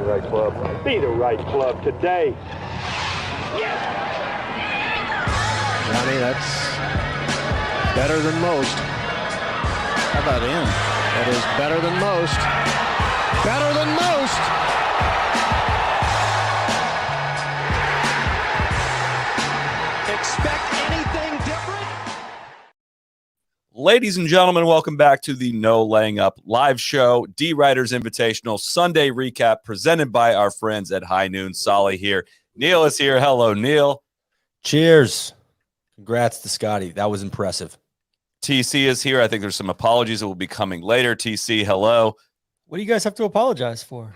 the right club. Be the right club today. Johnny, that's better than most. How about him? That is better than most. Better than most. Expect anything different? Ladies and gentlemen, welcome back to the No Laying Up live show, D-Riders Invitational Sunday recap presented by our friends at High Noon. Solly here. Neil is here. Hello, Neil. Cheers. Congrats to Scotty. That was impressive. TC is here. I think there's some apologies that will be coming later. TC, hello. What do you guys have to apologize for?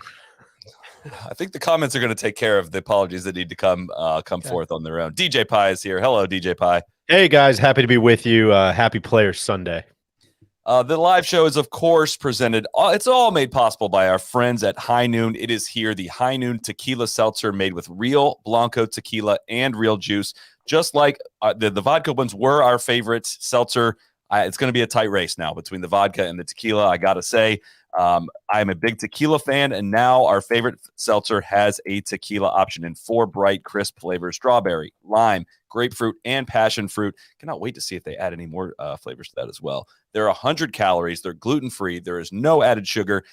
I think the comments are going to take care of the apologies that need to come forth on their own. DJ Pie is here. Hello, DJ Pie. Hey, guys. Happy to be with you. Happy Players Sunday. The live show is, of course, presented. It's all made possible by our friends at High Noon. It is here, the High Noon Tequila Seltzer made with real Blanco tequila and real juice. Just like the vodka ones were our favorite seltzer. It's going to be a tight race now between the vodka and the tequila, I got to say. I'm a big tequila fan, and now our favorite seltzer has a tequila option in 4 bright, crisp flavors: strawberry, lime, grapefruit, and passion fruit. Cannot wait to see if they add any more flavors to that as well. They're 100 calories. They're gluten-free. There is no added sugar.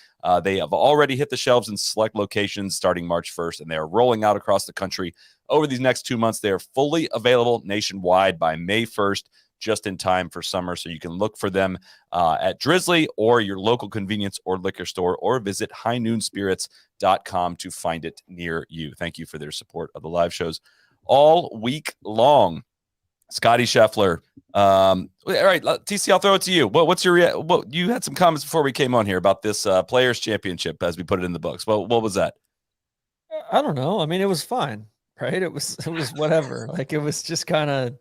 They have already hit the shelves in select locations starting March 1st, and they are rolling out across the country over these next 2 months. They are fully available nationwide by May 1st. Just in time for summer, so you can look for them at Drizzly or your local convenience or liquor store, or visit highnoonspirits.com to find it near you. Thank you for their support of the live shows all week long. Scotty Scheffler. All right, TC, I'll throw it to you. What's your you had some comments before we came on here about this Players Championship as we put it in the books. What was that? I don't know. I mean, it was fine, right? It was whatever. Like, it was just kind of.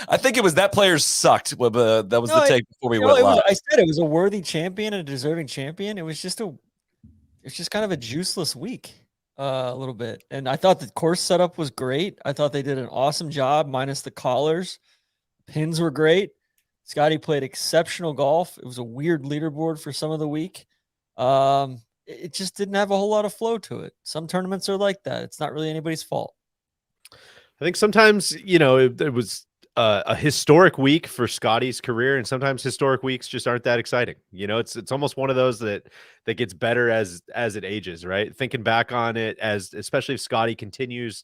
I think it was that Players sucked. That was the take before we went live. I said it was a worthy champion and a deserving champion. It's just kind of a juiceless week, a little bit. And I thought the course setup was great. I thought they did an awesome job, minus the collars. Pins were great. Scotty played exceptional golf. It was a weird leaderboard for some of the week. It just didn't have a whole lot of flow to it. Some tournaments are like that. It's not really anybody's fault. I think sometimes, it was a historic week for Scotty's career, and sometimes historic weeks just aren't that exciting. It's almost one of those that gets better as it ages, right? Thinking back on it, especially if Scotty continues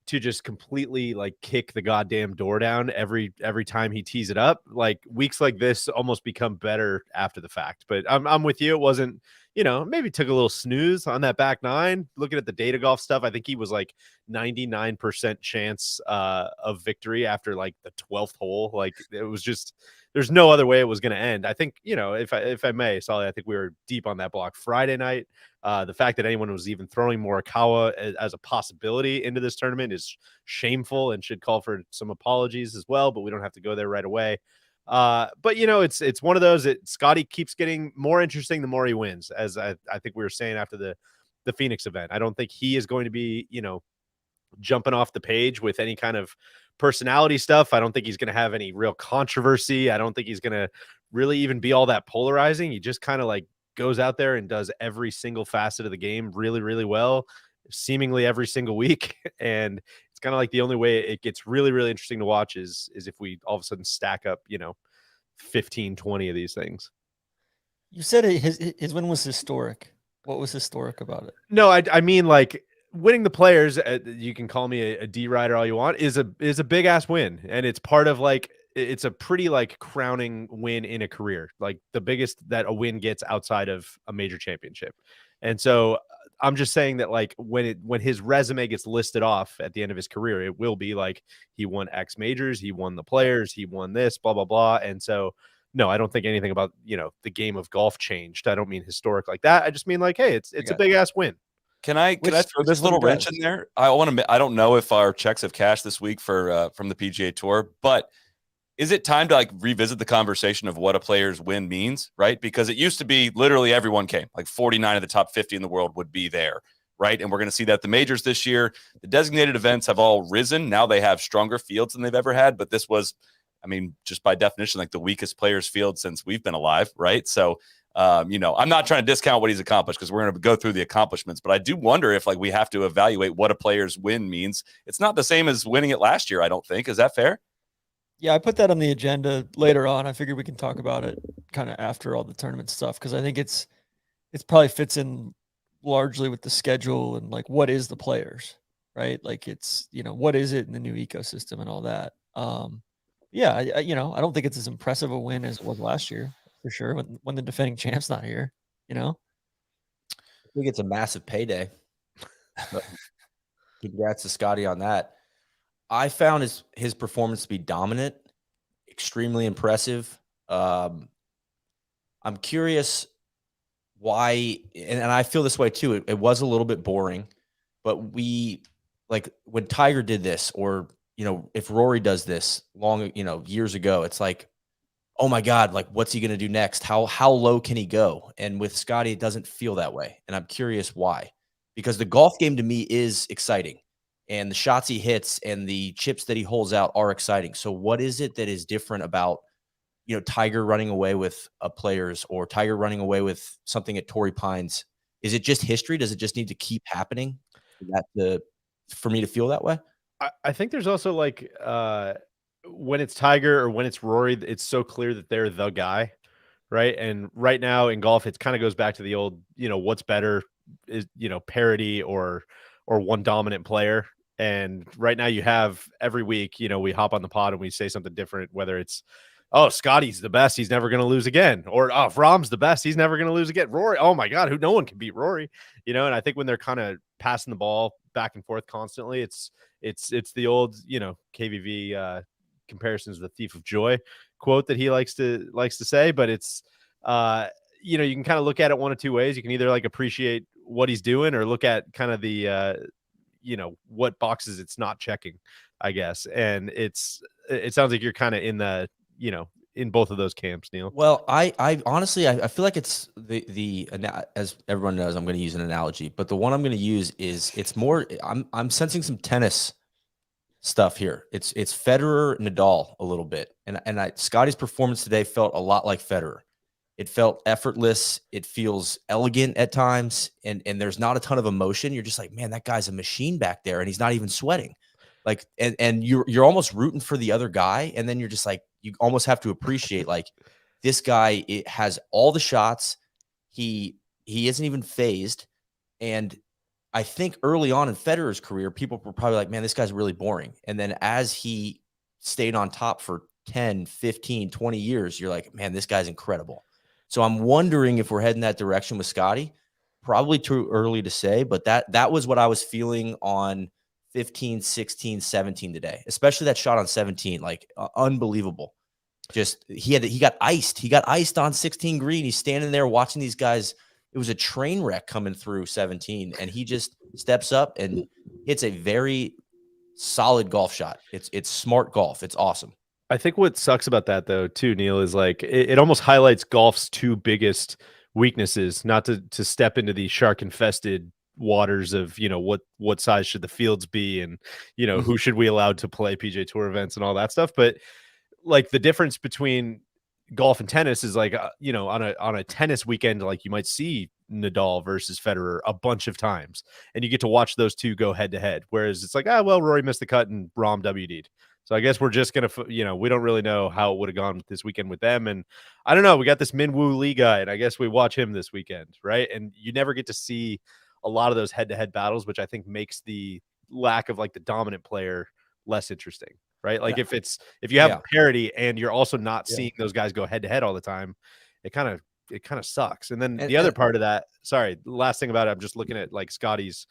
to just completely like kick the goddamn door down every time he tees it up, like weeks like this almost become better after the fact. But I'm with you. It wasn't, maybe took a little snooze on that back nine. Looking at the data golf stuff, I think he was like 99% chance of victory after like the 12th hole. Like, it was just, there's no other way it was going to end. I think, if I may, Solly, I think we were deep on that block Friday night. The fact that anyone was even throwing Morikawa as a possibility into this tournament is shameful and should call for some apologies as well, but we don't have to go there right away. But it's one of those that Scotty keeps getting more interesting the more he wins, as I think we were saying after the Phoenix event. I don't think he is going to be, jumping off the page with any kind of personality stuff. I don't think he's going to have any real controversy. I don't think he's going to really even be all that polarizing. He just kind of like goes out there and does every single facet of the game really, really well, seemingly every single week. And it's kind of like the only way it gets really, really interesting to watch is if we all of a sudden stack up, 15, 20 of these things. You said his win was historic. What was historic about it? No, I mean, like, winning the Players, you can call me a D rider all you want, is a big ass win. And it's part of like, it's a pretty like crowning win in a career, like the biggest that a win gets outside of a major championship. And so I'm just saying that like when his resume gets listed off at the end of his career, it will be like he won X majors, he won the Players, he won this, blah, blah, blah. And so, no, I don't think anything about, the game of golf changed. I don't mean historic like that. I just mean like, hey, it's a big ass win. Can I throw this little wrench in there? I don't know if our checks have cashed this week for from the PGA Tour, but is it time to like revisit the conversation of what a player's win means, right? Because it used to be literally everyone came, like 49 of the top 50 in the world would be there, right? And we're going to see that the majors this year, the designated events have all risen. Now they have stronger fields than they've ever had, but this was I mean, just by definition, like the weakest players field since we've been alive, right? So, I'm not trying to discount what he's accomplished because we're going to go through the accomplishments, but I do wonder if like we have to evaluate what a player's win means. It's not the same as winning it last year, I don't think. Is that fair? Yeah, I put that on the agenda later on. I figured we can talk about it kind of after all the tournament stuff because I think it's probably fits in largely with the schedule and like what is the players, right? Like it's what is it in the new ecosystem and all that. Yeah, I I don't think it's as impressive a win as it was last year for sure when the defending champ's not here. I think it's a massive payday. But congrats to Scotty on that. I found his performance to be dominant, extremely impressive. I'm curious why, and I feel this way too. It was a little bit boring, but we like when Tiger did this, or if Rory does this years ago, it's like, oh my God, like what's he gonna do next? How low can he go? And with Scotty, it doesn't feel that way, and I'm curious why. Because the golf game to me is exciting. And the shots he hits and the chips that he holds out are exciting. So what is it that is different about, Tiger running away with players or Tiger running away with something at Torrey Pines? Is it just history? Does it just need to keep happening for me to feel that way? I think there's also like when it's Tiger or when it's Rory, it's so clear that they're the guy, right? And right now in golf, it kind of goes back to the old, what's better is, parity or one dominant player. And right now you have every week, we hop on the pod and we say something different, whether it's, oh, Scotty's the best, he's never going to lose again. Or, oh, if Rahm's the best, he's never going to lose again. Rory, oh my God, no one can beat Rory, and I think when they're kind of passing the ball back and forth constantly, it's the old, KVV comparisons, the thief of joy quote that he likes to say, but it's, you can kind of look at it one of two ways. You can either like appreciate what he's doing or look at kind of the, what boxes it's not checking, I guess. And it sounds like you're kind of in the, in both of those camps, Neil. Well, I honestly, I feel like it's the as everyone knows, I'm going to use an analogy, but the one I'm going to use is it's more, I'm sensing some tennis stuff here. It's Federer, Nadal a little bit. And Scotty's performance today felt a lot like Federer. It felt effortless. It feels elegant at times. And there's not a ton of emotion. You're just like, man, that guy's a machine back there and he's not even sweating. Like, and you're almost rooting for the other guy. And then you're just like, you almost have to appreciate like this guy, it has all the shots. He isn't even phased. And I think early on in Federer's career, people were probably like, man, this guy's really boring. And then as he stayed on top for 10, 15, 20 years, you're like, man, this guy's incredible. So I'm wondering if we're heading that direction with Scotty. Probably too early to say, but that was what I was feeling on 15, 16, 17 today, especially that shot on 17, like unbelievable. Just he got iced. He got iced on 16 green. He's standing there watching these guys. It was a train wreck coming through 17, and he just steps up and hits a very solid golf shot. It's smart golf. It's awesome. I think what sucks about that though too, Neil, is like it almost highlights golf's two biggest weaknesses, not to step into the shark infested waters of, what size should the fields be and, who should we allow to play PGA Tour events and all that stuff. But like the difference between golf and tennis is like, on a tennis weekend, like you might see Nadal versus Federer a bunch of times and you get to watch those two go head to head. Whereas it's like, well, Rory missed the cut and Rahm WD'd. So I guess we're just going to, we don't really know how it would have gone this weekend with them. And I don't know, we got this Minwoo Lee guy and I guess we watch him this weekend. Right. And you never get to see a lot of those head-to-head battles, which I think makes the lack of like the dominant player less interesting. Right. Like if you have parity and you're also not seeing those guys go head to head all the time, it kind of sucks. And then the other part of that, sorry, the last thing about it, I'm just looking at like Scotty's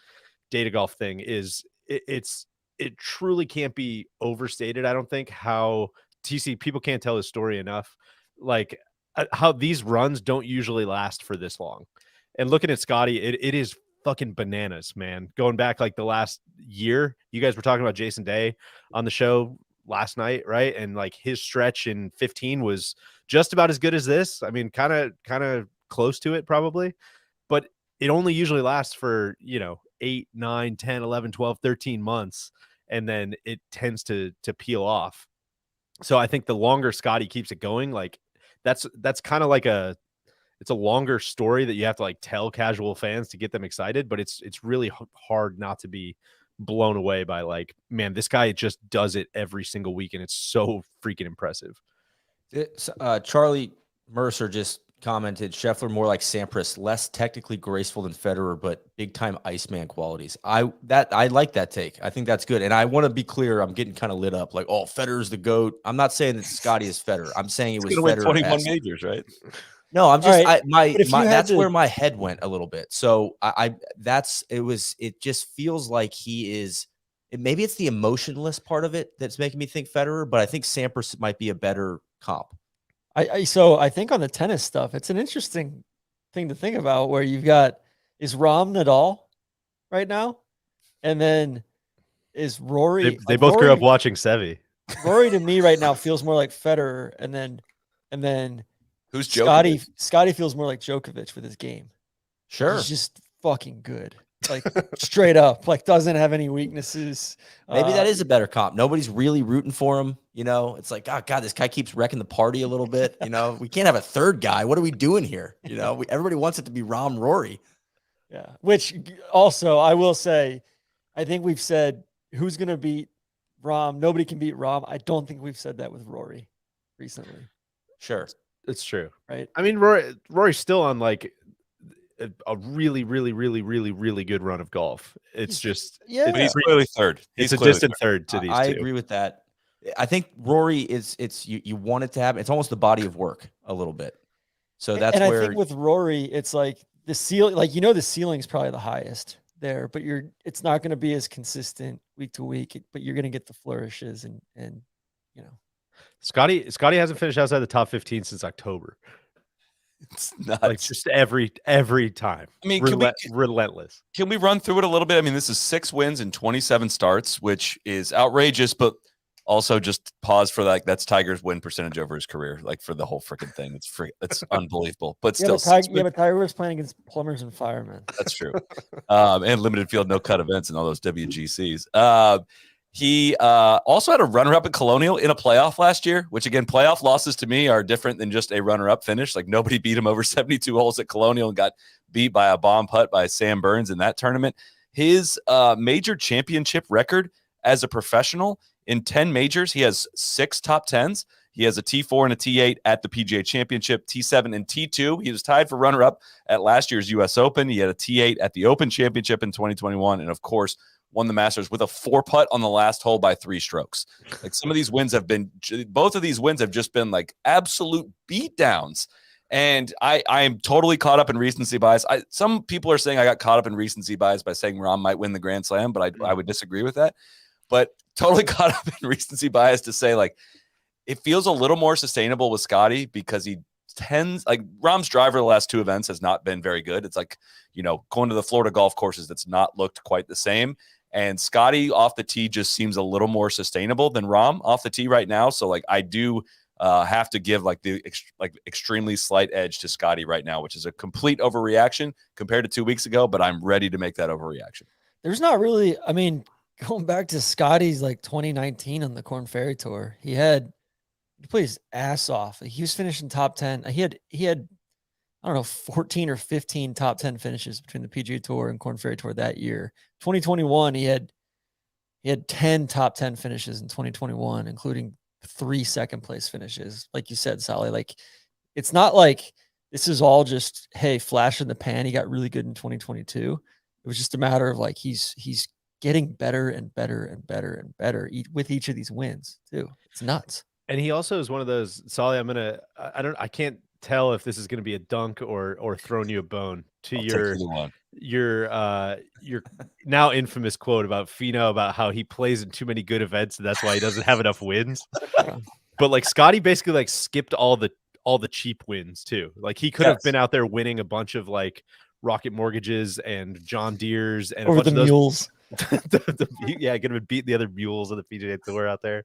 data golf thing is it truly can't be overstated. I don't think how TC people can't tell his story enough. Like how these runs don't usually last for this long. And looking at Scotty, it is fucking bananas, man. Going back like the last year, you guys were talking about Jason Day on the show last night, right? And like his stretch in 15 was just about as good as this. I mean, kind of close to it probably, but it only usually lasts for, 8, 9, 10, 11, 12, 13 months. And then it tends to peel off. So I think the longer Scotty keeps it going, like that's kind of like it's a longer story that you have to like tell casual fans to get them excited, but it's really hard not to be blown away by like, man, this guy just does it every single week and it's so freaking impressive. Charlie Mercer just commented Scheffler more like Sampras, less technically graceful than Federer, but big time Iceman qualities. I like that take. I think that's good. And I want to be clear, I'm getting kind of lit up like, oh, Federer's the GOAT. I'm not saying that Scotty is Federer. I'm saying it was Federer. 21 Federer. majors, right? No, I'm just right. that's where my head went a little bit. So it just feels like he is. Maybe it's the emotionless part of it that's making me think Federer, but I think Sampras might be a better comp. So I think on the tennis stuff, it's an interesting thing to think about where you've got is Rahm Nadal right now, and then is Rory. They both grew up watching Seve. Rory to me right now feels more like Federer, and then who's Djokovic? Scotty feels more like Djokovic with his game. Sure, he's just fucking good. Like straight up, like doesn't have any weaknesses. Maybe that is a better comp. Nobody's really rooting for him. You know, it's like, oh God, this guy keeps wrecking the party a little bit. You know, we can't have a third guy. What are we doing here? You know, everybody wants it to be Rahm Rory. Yeah. Which also I will say, I think we've said who's going to beat Rahm. Nobody can beat Rahm. I don't think we've said that with Rory recently. Sure. It's true. Right. I mean, Rory's still on like a really, really, really, really, really good run of golf. It's just, yeah, but he's clearly third. It's a distant third to these two. I agree with that. I think Rory it's you want it to happen. It's almost the body of work a little bit. So that's and where I think with Rory, it's like the ceiling, like, the ceiling's probably the highest there, but it's not going to be as consistent week to week, but you're going to get the flourishes and Scotty hasn't finished outside the top 15 since October. It's nuts. Like just every time. I mean, relentless. Can we run through it a little bit? I mean, this is 6 wins and 27 starts, which is outrageous, but also just pause for like that's Tiger's win percentage over his career, like for the whole freaking thing. It's unbelievable. But still, but Tiger was playing against plumbers and firemen. That's true. And limited field, no cut events and all those WGCs. He also had a runner-up at Colonial in a playoff last year, which, again, playoff losses to me are different than just a runner-up finish. Like, nobody beat him over 72 holes at Colonial and got beat by a bomb putt by Sam Burns in that tournament. His major championship record as a professional in 10 majors, he has 6 top 10s. He has a T4 and a T8 at the PGA Championship, T7 and T2. He was tied for runner-up at last year's U.S. Open. He had a T8 at the Open Championship in 2021, and, of course, won the Masters with a 4-putt on the last hole by 3 strokes. Like some of these wins have been, both of these wins have just been like absolute beatdowns. And I am totally caught up in recency bias. Some people are saying I got caught up in recency bias by saying Rahm might win the Grand Slam, but I would disagree with that. But totally caught up in recency bias to say like it feels a little more sustainable with Scotty because he tends like Rahm's driver the last 2 events has not been very good. It's like, going to the Florida golf courses that's not looked quite the same. And Scotty off the tee just seems a little more sustainable than Rahm off the tee right now. So like I do have to give like the extremely slight edge to Scotty right now, which is a complete overreaction compared to 2 weeks ago. But I'm ready to make that overreaction. There's not really, I mean, going back to Scotty's like 2019 on the Korn Ferry Tour, he played his ass off. He was finishing top 10. He had I don't know, 14 or 15 top 10 finishes between the PGA Tour and Korn Ferry Tour that year. 2021, he had 10 top 10 finishes in 2021, including 3 second place finishes. Like you said, Sally, like it's not like this is all just, hey, flash in the pan. He got really good in 2022. It was just a matter of like he's getting better and better and better and better with each of these wins too. It's nuts. And he also is one of those, Sally, I can't tell if this is going to be a dunk or throwing you a bone to your now infamous quote about Finau about how he plays in too many good events and that's why he doesn't have enough wins. But like Scotty basically like skipped all the cheap wins too. Like he could have been out there winning a bunch of like Rocket Mortgages and John Deere's and over a bunch the of those mules. Yeah, could have beat the other mules of the PGA Tour out there.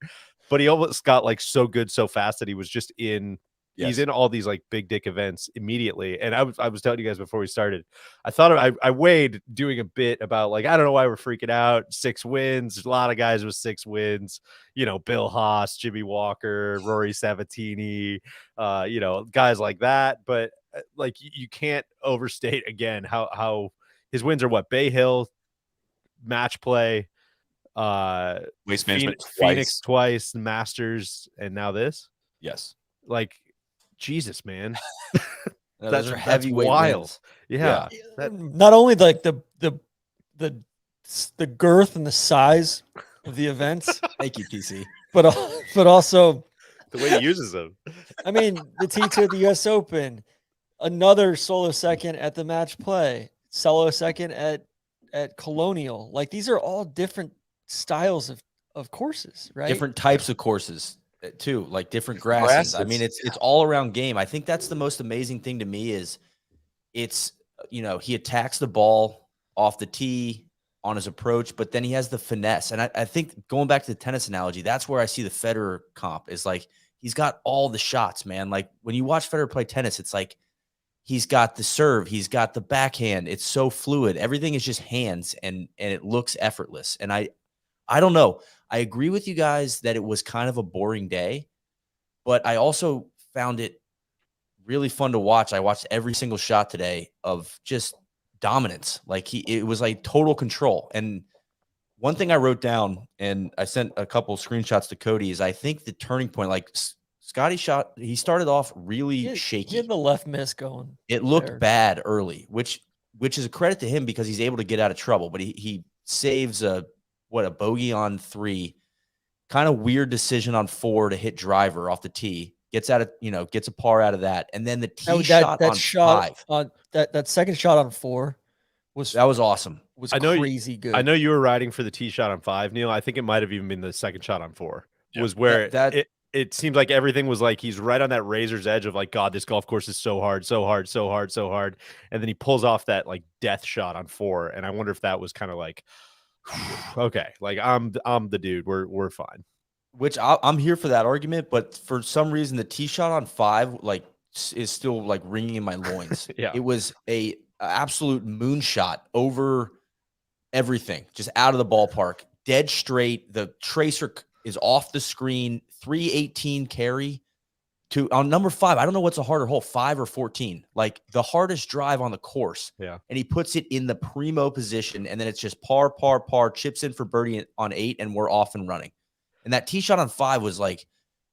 But he almost got like so good so fast that he was just in He's Yes. in all these like big dick events immediately. And I was telling you guys before we started, I weighed doing a bit about like, I don't know why we're freaking out. 6 wins. There's a lot of guys with 6 wins, Bill Haas, Jimmy Walker, Rory Sabatini, guys like that. But like you can't overstate again how his wins are what? Bay Hill, match play, Waste management Phoenix twice, Masters, and now this. Yes. Like, Jesus, man. No, That's those are heavyweight wild. wins. Yeah. Not only like the girth and the size of the events, Thank you, PC. but also, The way he uses them. I mean, the T2 at the U.S. Open, another solo second at the match play, solo second at Colonial. Like these are all different styles of courses, right? Different types of courses too, like different grasses. I mean, it's all around game. I think that's the most amazing thing to me is it's, he attacks the ball off the tee on his approach, but then he has the finesse. And I think going back to the tennis analogy, that's where I see the Federer comp is like, he's got all the shots, man. Like when you watch Federer play tennis, it's like, he's got the serve, he's got the backhand. It's so fluid. Everything is just hands and it looks effortless. And I don't know. I agree with you guys that it was kind of a boring day, but I also found it really fun to watch. I watched every single shot today of just dominance. Like it was like total control. And one thing I wrote down and I sent a couple of screenshots to Cody is I think the turning point, like Scotty he started off really shaky. He had the left miss going. It looked there. bad early, which is a credit to him because he's able to get out of trouble, but he saves a bogey on 3, kind of weird decision on 4 to hit driver off the tee, gets out of, gets a par out of that. And then the tee shot on 5. That second shot on 4 was awesome. Was crazy good. I know you were riding for the tee shot on 5, Neil. I think it might have even been the second shot on 4 was where it seems like everything was like he's right on that razor's edge of like, God, this golf course is so hard, so hard, so hard, so hard. And then he pulls off that like death shot on 4. And I wonder if that was kind of like, okay, like I'm the dude. We're fine. Which I'm here for that argument, but for some reason the tee shot on 5 like is still like ringing in my loins. Yeah, it was a absolute moonshot over everything, just out of the ballpark, dead straight. The tracer is off the screen. 318 carry to on number 5. I don't know what's a harder hole, 5 or 14. Like the hardest drive on the course. Yeah, and he puts it in the primo position, and then it's just par, chips in for birdie on 8, and we're off and running. And that tee shot on 5 was like,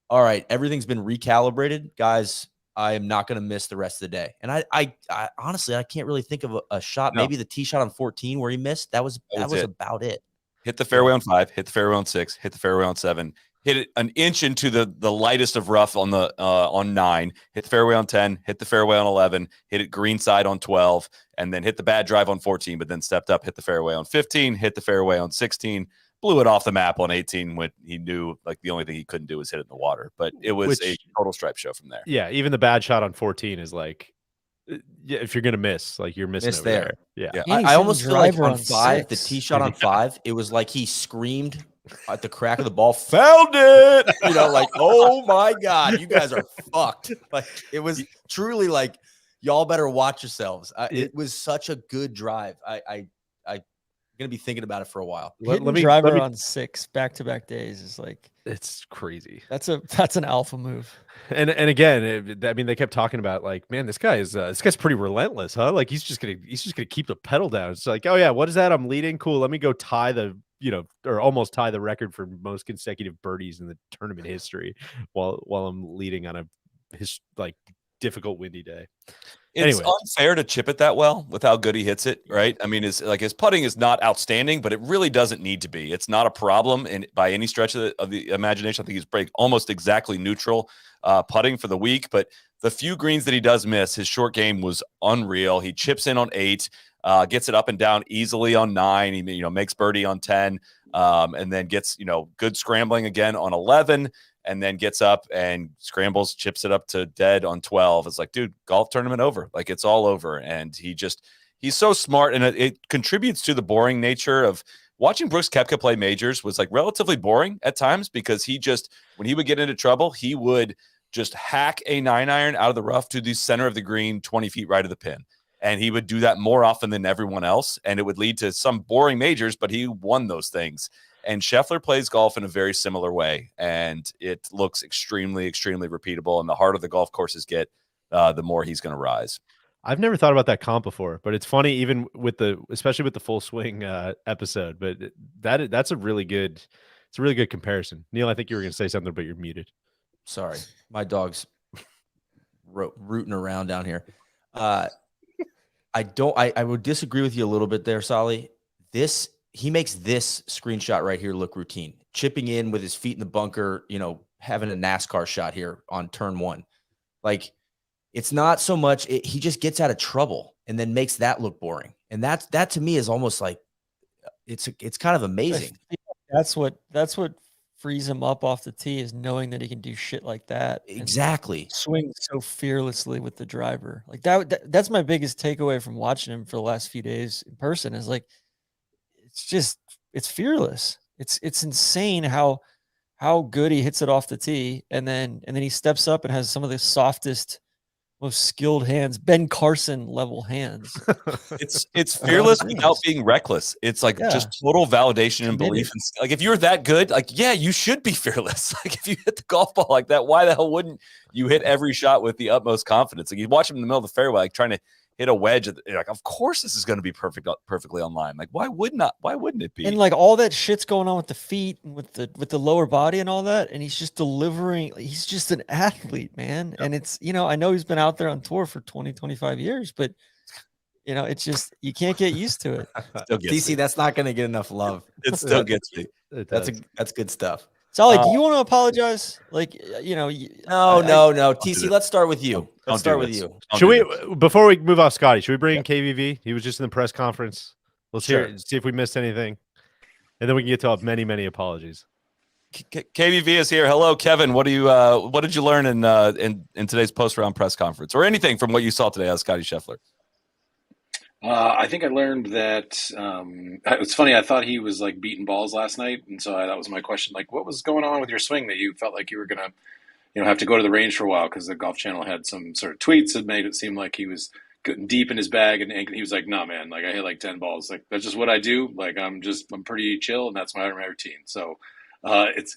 all right, everything's been recalibrated, guys. I am not going to miss the rest of the day. And I honestly, I can't really think of a shot. No. Maybe the tee shot on 14 where he missed. That was about it. Hit the fairway on 5, hit the fairway on 6, hit the fairway on 7, hit it an inch into the lightest of rough on the on 9, hit the fairway on 10, hit the fairway on 11, hit it green side on 12, and then hit the bad drive on 14, but then stepped up, hit the fairway on 15, hit the fairway on 16, blew it off the map on 18 when he knew like the only thing he couldn't do was hit it in the water. But it was a total stripe show from there. Yeah, even the bad shot on 14 is like, yeah, if you're gonna miss, like you're missing there. Yeah, I almost feel like on 5, 6. the tee shot on 5, it was like he screamed at the crack of the ball, found it. Like, oh my God, you guys are fucked. Like it was truly like, y'all better watch yourselves. It was such a good drive. I'm gonna be thinking about it for a while. Let me driver on 6 back-to-back days is like, it's crazy. That's an alpha move. And again, I mean, they kept talking about like, man, this guy's pretty relentless, huh? Like he's just gonna keep the pedal down. It's like, oh yeah, what is that? I'm leading. Cool. Let me go tie or almost tie the record for most consecutive birdies in the tournament history while I'm leading on a difficult windy day. It's unfair to chip it that well with how good he hits it, right? I mean, his putting is not outstanding, but it really doesn't need to be. It's not a problem by any stretch of the imagination. I think he's almost exactly neutral putting for the week, but the few greens that he does miss, his short game was unreal. He chips in on 8, gets it up and down easily on 9. He makes birdie on 10, and then gets good scrambling again on 11. And then gets up and scrambles, chips it up to dead on 12. It's like, dude, golf tournament over. Like it's all over. And he's so smart. And it contributes to the boring nature of watching Brooks Koepka play majors was like relatively boring at times because when he would get into trouble, he would just hack a 9-iron out of the rough to the center of the green, 20 feet right of the pin. And he would do that more often than everyone else. And it would lead to some boring majors, but he won those things. And Scheffler plays golf in a very similar way. And it looks extremely, extremely repeatable. And the harder the golf courses get, the more he's going to rise. I've never thought about that comp before, but it's funny, even with especially with the full swing episode. But that's a really good comparison. Neil, I think you were going to say something, but you're muted. Sorry, my dog's rooting around down here. I would disagree with you a little bit there, Solly. He makes this screenshot right here look routine. Chipping in with his feet in the bunker, having a NASCAR shot here on turn 1. Like, it's not so much he just gets out of trouble and then makes that look boring. And that to me is almost like it's kind of amazing. That's what frees him up off the tee, is knowing that he can do shit like that. Exactly. Swing so fearlessly with the driver. Like that's my biggest takeaway from watching him for the last few days in person, is like, it's fearless. It's insane how good he hits it off the tee. And then he steps up and has some of the softest, most skilled hands, Ben Carson level hands. It's fearless without being reckless. It's like just total validation and belief. Like, if you're that good, like, yeah, you should be fearless. Like, if you hit the golf ball like that, why the hell wouldn't you hit every shot with the utmost confidence? Like, you watch him in the middle of the fairway, like trying to hit a wedge. You're like, of course this is going to be perfectly on line. Like, why wouldn't it be? And like all that shit's going on with the feet and with the lower body and all that, and he's just delivering. He's just an athlete, man. Yep. And it's, I know he's been out there on tour for 20-25 years, but it's just, you can't get used to it. DC, that's not going to get enough love. It still gets me. That's good stuff. Solly, do you want to apologize? Like, No. TC, let's start with you. Let's start with you. Should we, before we move off Scotty, should we bring in KVV? He was just in the press conference. Let's hear it, see if we missed anything. And then we can get to many, many apologies. KVV is here. Hello, Kevin. What did you learn in today's post-round press conference, or anything from what you saw today out of Scotty Scheffler? I think I learned that it's funny. I thought he was like beating balls last night, and so that was my question. Like, what was going on with your swing that you felt like you were gonna, have to go to the range for a while? Because the Golf Channel had some sort of tweets that made it seem like he was getting deep in his bag, and he was like, "No, man. Like, I hit like 10 balls. Like, that's just what I do. Like, I'm pretty chill, and that's my routine." So, it's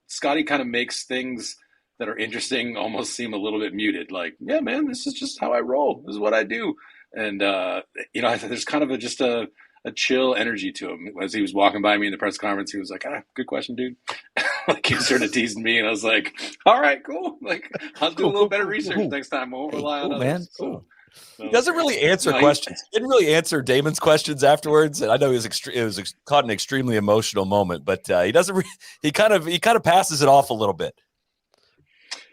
Scotty kind of makes things that are interesting almost seem a little bit muted. Like, yeah, man, this is just how I roll. This is what I do. And, there's kind of just a chill energy to him. As he was walking by me in the press conference, he was like, good question, dude. Like, he started teasing me, and I was like, all right, cool. Like, I'll do a little better research next time. I won't rely on others. Man. Cool. So, he doesn't really answer questions. He didn't really answer Damon's questions afterwards. And I know it was caught an extremely emotional moment, but he doesn't. He kind of passes it off a little bit.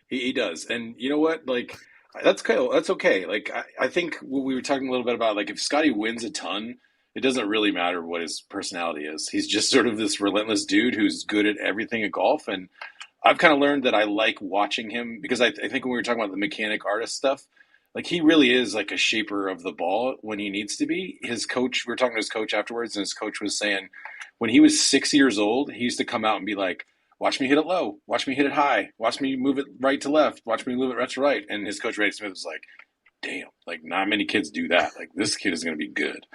He does. And you know what? Like, that's okay. Like, I think what we were talking a little bit about, like, if Scotty wins a ton, it doesn't really matter what his personality is. He's just sort of this relentless dude who's good at everything at golf. And I've kind of learned that I like watching him, because I think when we were talking about the mechanic artist stuff, like, he really is like a shaper of the ball when he needs to be. His coach, we were talking to his coach afterwards, and his coach was saying when he was 6 years old, he used to come out and be like, watch me hit it low. Watch me hit it high. Watch me move it right to left. Watch me move it left to right. And his coach, Ray Smith, was like, damn, like, not many kids do that. Like, this kid is going to be good.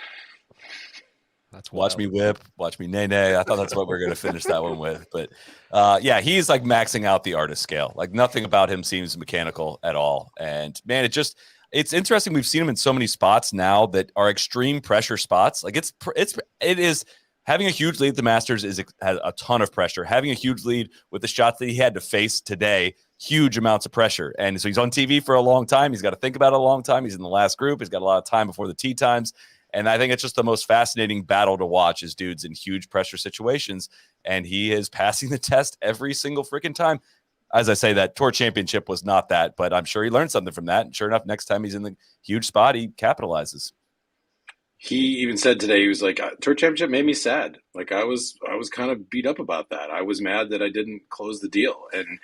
That's watch me whip. Watch me nay. I thought that's what we're going to finish that one with. But, yeah, he's, like, maxing out the artist scale. Like, nothing about him seems mechanical at all. And, man, it's interesting. We've seen him in so many spots now that are extreme pressure spots. Like, it is – having a huge lead at the Masters has a ton of pressure. Having a huge lead with the shots that he had to face today, huge amounts of pressure. And so he's on TV for a long time. He's got to think about it a long time. He's in the last group. He's got a lot of time before the tee times. And I think it's just the most fascinating battle to watch, is dudes in huge pressure situations. And he is passing the test every single freaking time. As I say, that Tour Championship was not that, but I'm sure he learned something from that. And sure enough, next time he's in the huge spot, he capitalizes. He even said today, he was like, Tour Championship made me sad. Like, I was kind of beat up about that. I was mad that I didn't close the deal. And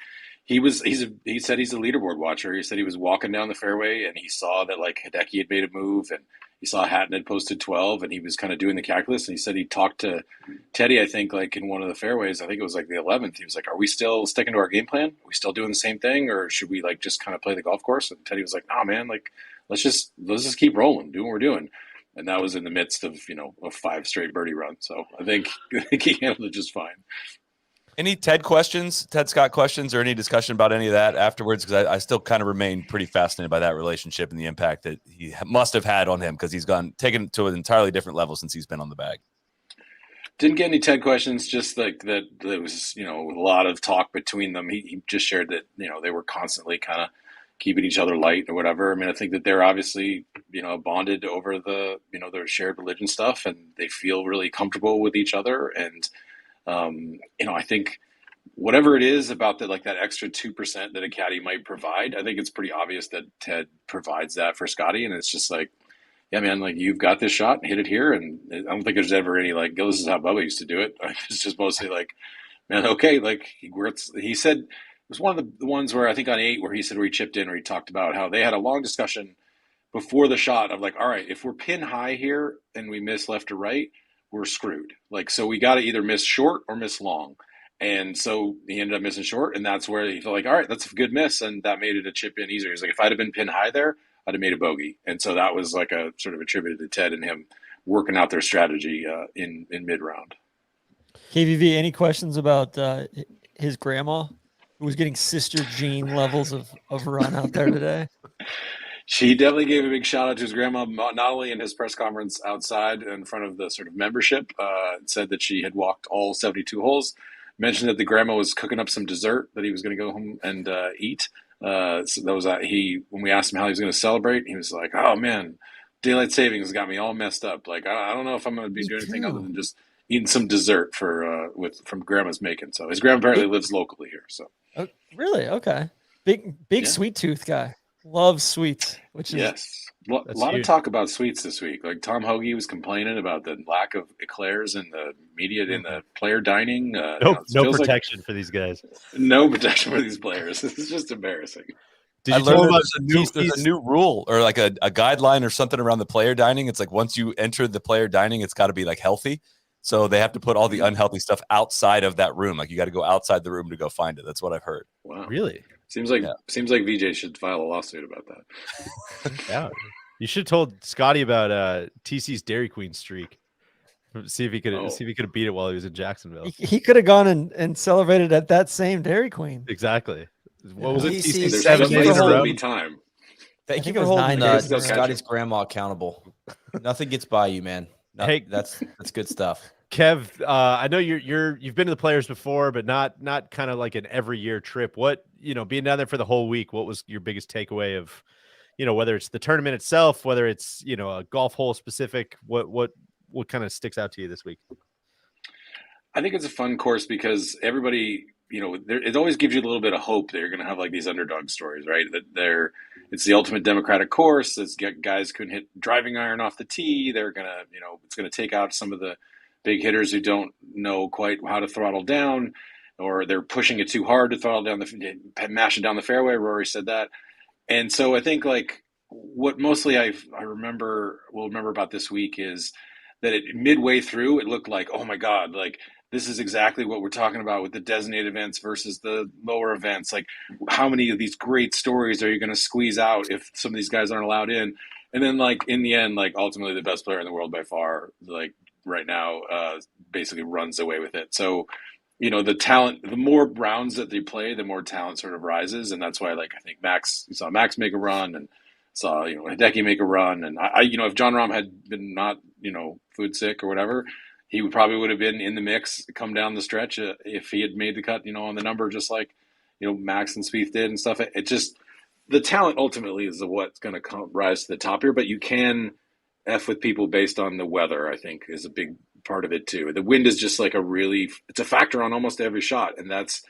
he said he's a leaderboard watcher. He said he was walking down the fairway and he saw that like Hideki had made a move and he saw Hatton had posted 12 and he was kind of doing the calculus and he said he talked to Teddy, I think, like in one of the fairways. I think it was like the 11th. He was like, "Are we still sticking to our game plan? Are we still doing the same thing, or should we like just kind of play the golf course?" And Teddy was like, "Nah, man, like let's just keep rolling, doing what we're doing." And that was in the midst of a 5 straight birdie run. So I think he handled it just fine. Any Ted Scott questions, or any discussion about any of that afterwards? Because I still kind of remain pretty fascinated by that relationship and the impact that he must have had on him, because he's taken to an entirely different level since he's been on the bag. Didn't get any Ted questions, just like that there was, a lot of talk between them. He just shared that, they were constantly kind of keeping each other light or whatever. I mean, I think that they're obviously, bonded over the, their shared religion stuff, and they feel really comfortable with each other. And, I think whatever it is about that extra 2% that a caddy might provide, I think it's pretty obvious that Ted provides that for Scotty. And it's just like, yeah, man, like you've got this shot, hit it here. And I don't think there's ever any like, this is how Bubba used to do it. It's just mostly like, man, okay. Like he said, it was one of the ones where I think on 8, where he said, where he chipped in, where he talked about how they had a long discussion before the shot of like, all right, if we're pin high here and we miss left or right, we're screwed. Like, so we got to either miss short or miss long. And so he ended up missing short. And that's where he felt like, all right, that's a good miss. And that made it a chip in easier. He's like, if I'd have been pin high there, I'd have made a bogey. And so that was like a sort of attributed to Ted and him working out their strategy in mid round. KVV, any questions about his grandma, who was getting Sister Jean levels of run out there today? She definitely gave a big shout out to his grandma, not only in his press conference outside in front of the sort of membership, said that she had walked all 72 holes, mentioned that the grandma was cooking up some dessert that he was going to go home and eat. So that was when we asked him how he was going to celebrate, he was like, "Oh man, daylight savings got me all messed up. Like I don't know if I'm going to be doing anything other than just eating some dessert from grandma's making." So his grandma apparently lives locally here. So really, okay, big sweet tooth guy. Loves sweets, which is yes. A lot of talk about sweets this week. Like Tom Hoagie was complaining about the lack of eclairs in the media, in the player dining. No protection for these guys. No protection for these players. This is just embarrassing. I learned there's a new rule, or like a guideline or something around the player dining. It's like once you enter the player dining, it's got to be like healthy. So they have to put all the unhealthy stuff outside of that room. Like you got to go outside the room to go find it. That's what I've heard. Wow. Really? Seems like VJ should file a lawsuit about that. Yeah. You should have told Scotty about TC's Dairy Queen streak. See if he could have beat it while he was in Jacksonville. He could have gone and celebrated at that same Dairy Queen. Exactly. What was it? TC, TC 7 days in a row. Time. Thank you it for was holding 9 days in a row. Scotty's grandma accountable. Nothing gets by you, man. Hey, that's good stuff. Kev, I know you've been to the Players before, but not kind of like an every year trip. What, being down there for the whole week, what was your biggest takeaway of, whether it's the tournament itself, whether it's, a golf hole specific, what kind of sticks out to you this week? I think it's a fun course because everybody, it always gives you a little bit of hope that you're going to have like these underdog stories, right? That it's the ultimate democratic course. It's guys couldn't hit driving iron off the tee. They're going to, it's going to take out some of the big hitters who don't know quite how to throttle down, or they're pushing it too hard to throttle down mash it down the fairway. Rory said that. And so I think like what mostly will remember about this week is that midway through, it looked like, oh my God, like this is exactly what we're talking about with the designated events versus the lower events. Like how many of these great stories are you going to squeeze out if some of these guys aren't allowed in? And then like in the end, like ultimately the best player in the world by far, like right now, basically runs away with it. So, the talent, the more rounds that they play, the more talent sort of rises. And that's why, like, I think you saw Max make a run and saw, Hideki make a run. And I if John Rahm had been not, food sick or whatever, he would have been in the mix come down the stretch if he had made the cut, on the number, just like, Max and Spieth did and stuff. It just, the talent ultimately is what's going to rise to the top here, but you can F with people based on the weather, I think, is a big part of it too. The wind is just like it's a factor on almost every shot. And that's,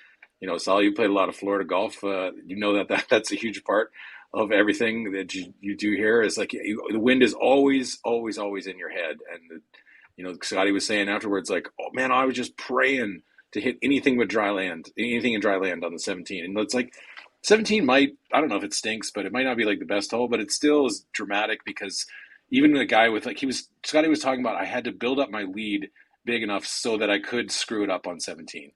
Sal, you played a lot of Florida golf. That's a huge part of everything that you do here is like the wind is always, always, always in your head. And, Scotty was saying afterwards, like, oh man, I was just praying to hit anything with dry land, anything in dry land on the 17. And it's like 17 might, I don't know if it stinks, but it might not be like the best hole, but it still is dramatic because even a guy with Scotty was talking about, I had to build up my lead big enough so that I could screw it up on 17.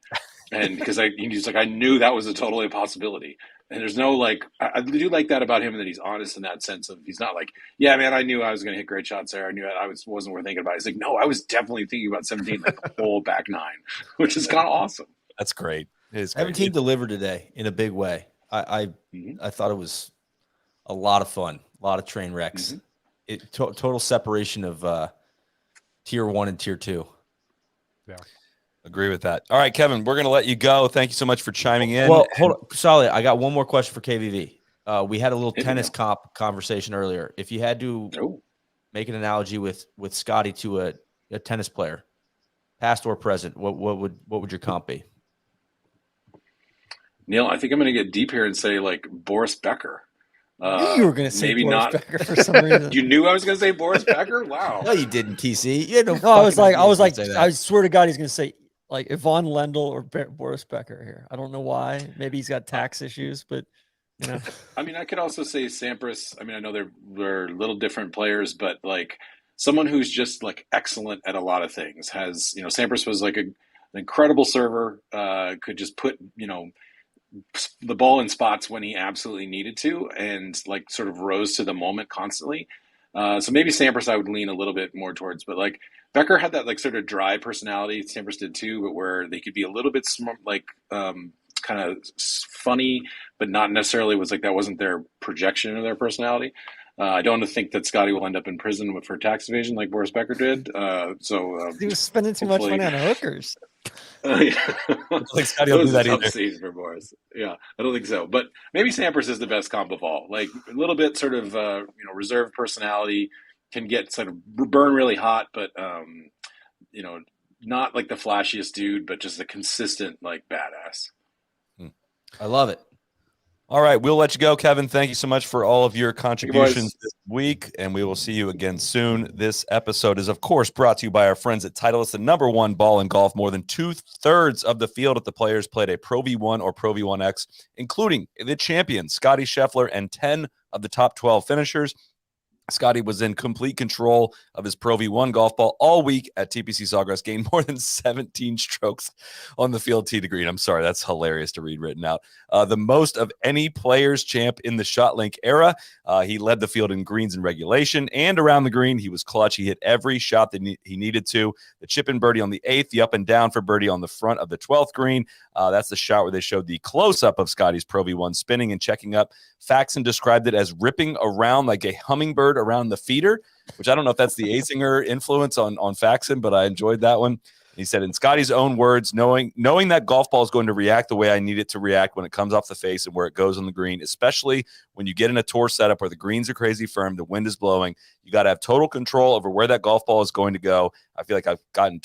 And because he's like, I knew that was a total impossibility. And there's no I do like that about him, that he's honest in that sense of, he's not like, yeah, man, I knew I was going to hit great shots there. I knew wasn't worth thinking about it. He's like, no, I was definitely thinking about 17, like the whole back nine, which is kind of awesome. That's great. It is great. 17 delivered today in a big way. I thought it was a lot of fun, a lot of train wrecks. Total separation of tier 1 and tier 2. Yeah. Agree with that. All right, Kevin, we're going to let you go. Thank you so much for chiming in. Well, hold on. Solly, I got one more question for KVV. We had a little tennis conversation earlier. If you had to make an analogy with Scotty to a tennis player, past or present, what would your comp be? Neil, I think I'm going to get deep here and say like Boris Becker. I knew you were going to say maybe Boris not Becker for some reason. You knew I was going to say Boris Becker? Wow. No, you didn't, TC. You had no. No, I was like, say that. I swear to God, he's going to say like Yvonne Lendl or Boris Becker here. I don't know why. Maybe he's got tax issues, but you know. I mean, I could also say Sampras. I mean, I know they're little different players, but like someone who's just like excellent at a lot of things has, Sampras was like an incredible server, could just put, the ball in spots when he absolutely needed to, and like sort of rose to the moment constantly. So maybe Sampras I would lean a little bit more towards, but like Becker had that like sort of dry personality. Sampras did too, but where they could be a little bit kind of funny, but not necessarily that wasn't their projection of their personality. I don't think that Scotty will end up in prison for tax evasion like Boris Becker did. He was spending too much money on hookers. Yeah. Like Scotty will do that either. Season for Boris. Yeah, I don't think so. But maybe Sampras is the best comp of all. Like a little bit sort of reserved personality, can get sort of burn really hot, but not like the flashiest dude, but just a consistent like badass. I love it. All right, we'll let you go, Kevin. Thank you so much for all of your contributions this week, and we will see you again soon. This episode is, of course, brought to you by our friends at Titleist, the #1 ball in golf. More than 2/3 of the field at the Players played a Pro V1 or Pro V1X, including the champion, Scotty Scheffler, and 10 of the top 12 finishers. Scotty was in complete control of his Pro V1 golf ball all week at TPC Sawgrass, gained more than 17 strokes on the field tee to green. I'm sorry, that's hilarious to read written out. The most of any Players champ in the ShotLink era. He led the field in greens and regulation and around the green. He was clutch. He hit every shot that he needed to. The chip and birdie on the 8th, the up and down for birdie on the front of the 12th green. That's the shot where they showed the close-up of Scotty's Pro V1 spinning and checking up. Faxon described it as ripping around like a hummingbird around the feeder, which I don't know if that's the Azinger influence on Faxon, but I enjoyed that one. He said, in Scotty's own words, knowing that golf ball is going to react the way I need it to react when it comes off the face and where it goes on the green, especially when you get in a tour setup where the greens are crazy firm, the wind is blowing, you got to have total control over where that golf ball is going to go. I feel like I've gotten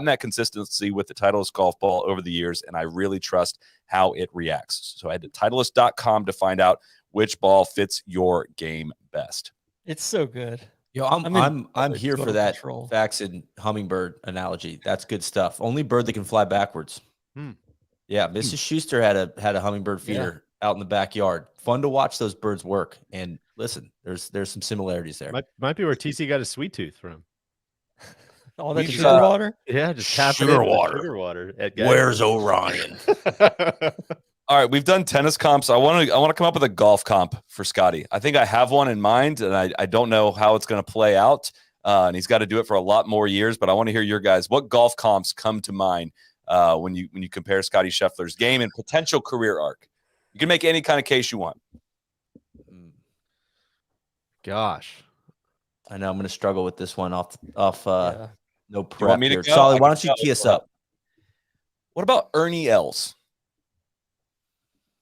that consistency with the Titleist golf ball over the years, and I really trust how it reacts. So I had to Titleist.com to find out which ball fits your game best. It's so good. Yo, I'm here for that control. Faxon hummingbird analogy. That's good stuff. Only bird that can fly backwards. Yeah, Mrs. Schuster had a hummingbird feeder out in the backyard. Fun to watch those birds work. And listen, there's some similarities there. Might be where TC got his sweet tooth from. All that sugar water? Yeah, just tapping Sugar into water. Sugar water. Where's Orion? All right, we've done tennis comps. I want to come up with a golf comp for Scotty. I think I have one in mind, and I don't know how it's going to play out. And he's got to do it for a lot more years. But I want to hear your guys. What golf comps come to mind when you compare Scotty Scheffler's game and potential career arc? You can make any kind of case you want. Gosh, I know I'm going to struggle with this one off no prep. You want me to here. go? Solly, why don't you tee us up? What about Ernie Els?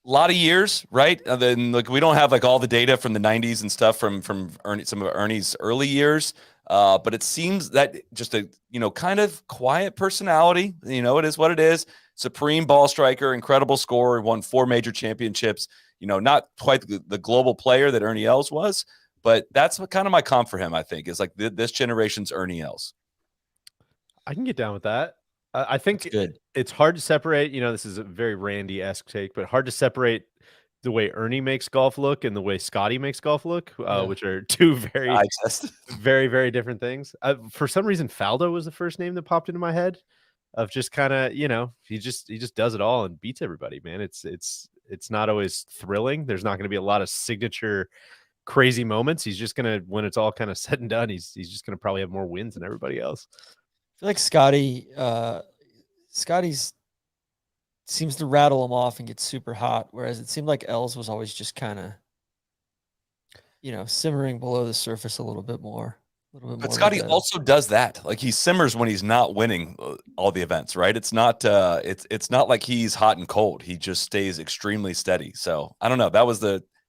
A lot of years, right? Then we don't have like all the data from the 90s and stuff from some of Ernie's early years. But it seems that just a kind of quiet personality. It is what it is. Supreme ball striker, incredible scorer, won 4 major championships. Not quite the global player that Ernie Els was, but that's kind of my comp for him. I think is like this generation's Ernie Els. I can get down with that. I think That's good. it's hard to separate. This is a very Randy-esque take, but hard to separate the way Ernie makes golf look and the way Scotty makes golf look, which are two very, Digest. very, very different things. For some reason, Faldo was the first name that popped into my head. Of just kind of, he just does it all and beats everybody, man. It's not always thrilling. There's not going to be a lot of signature crazy moments. He's just gonna, when it's all kind of said and done, he's just gonna probably have more wins than everybody else. I feel like Scotty's seems to rattle him off and get super hot, whereas it seemed like Els was always just kind of, simmering below the surface a little bit more. But Scotty also does that. Like he simmers when he's not winning all the events, right? It's not it's not like he's hot and cold. He just stays extremely steady. So I don't know.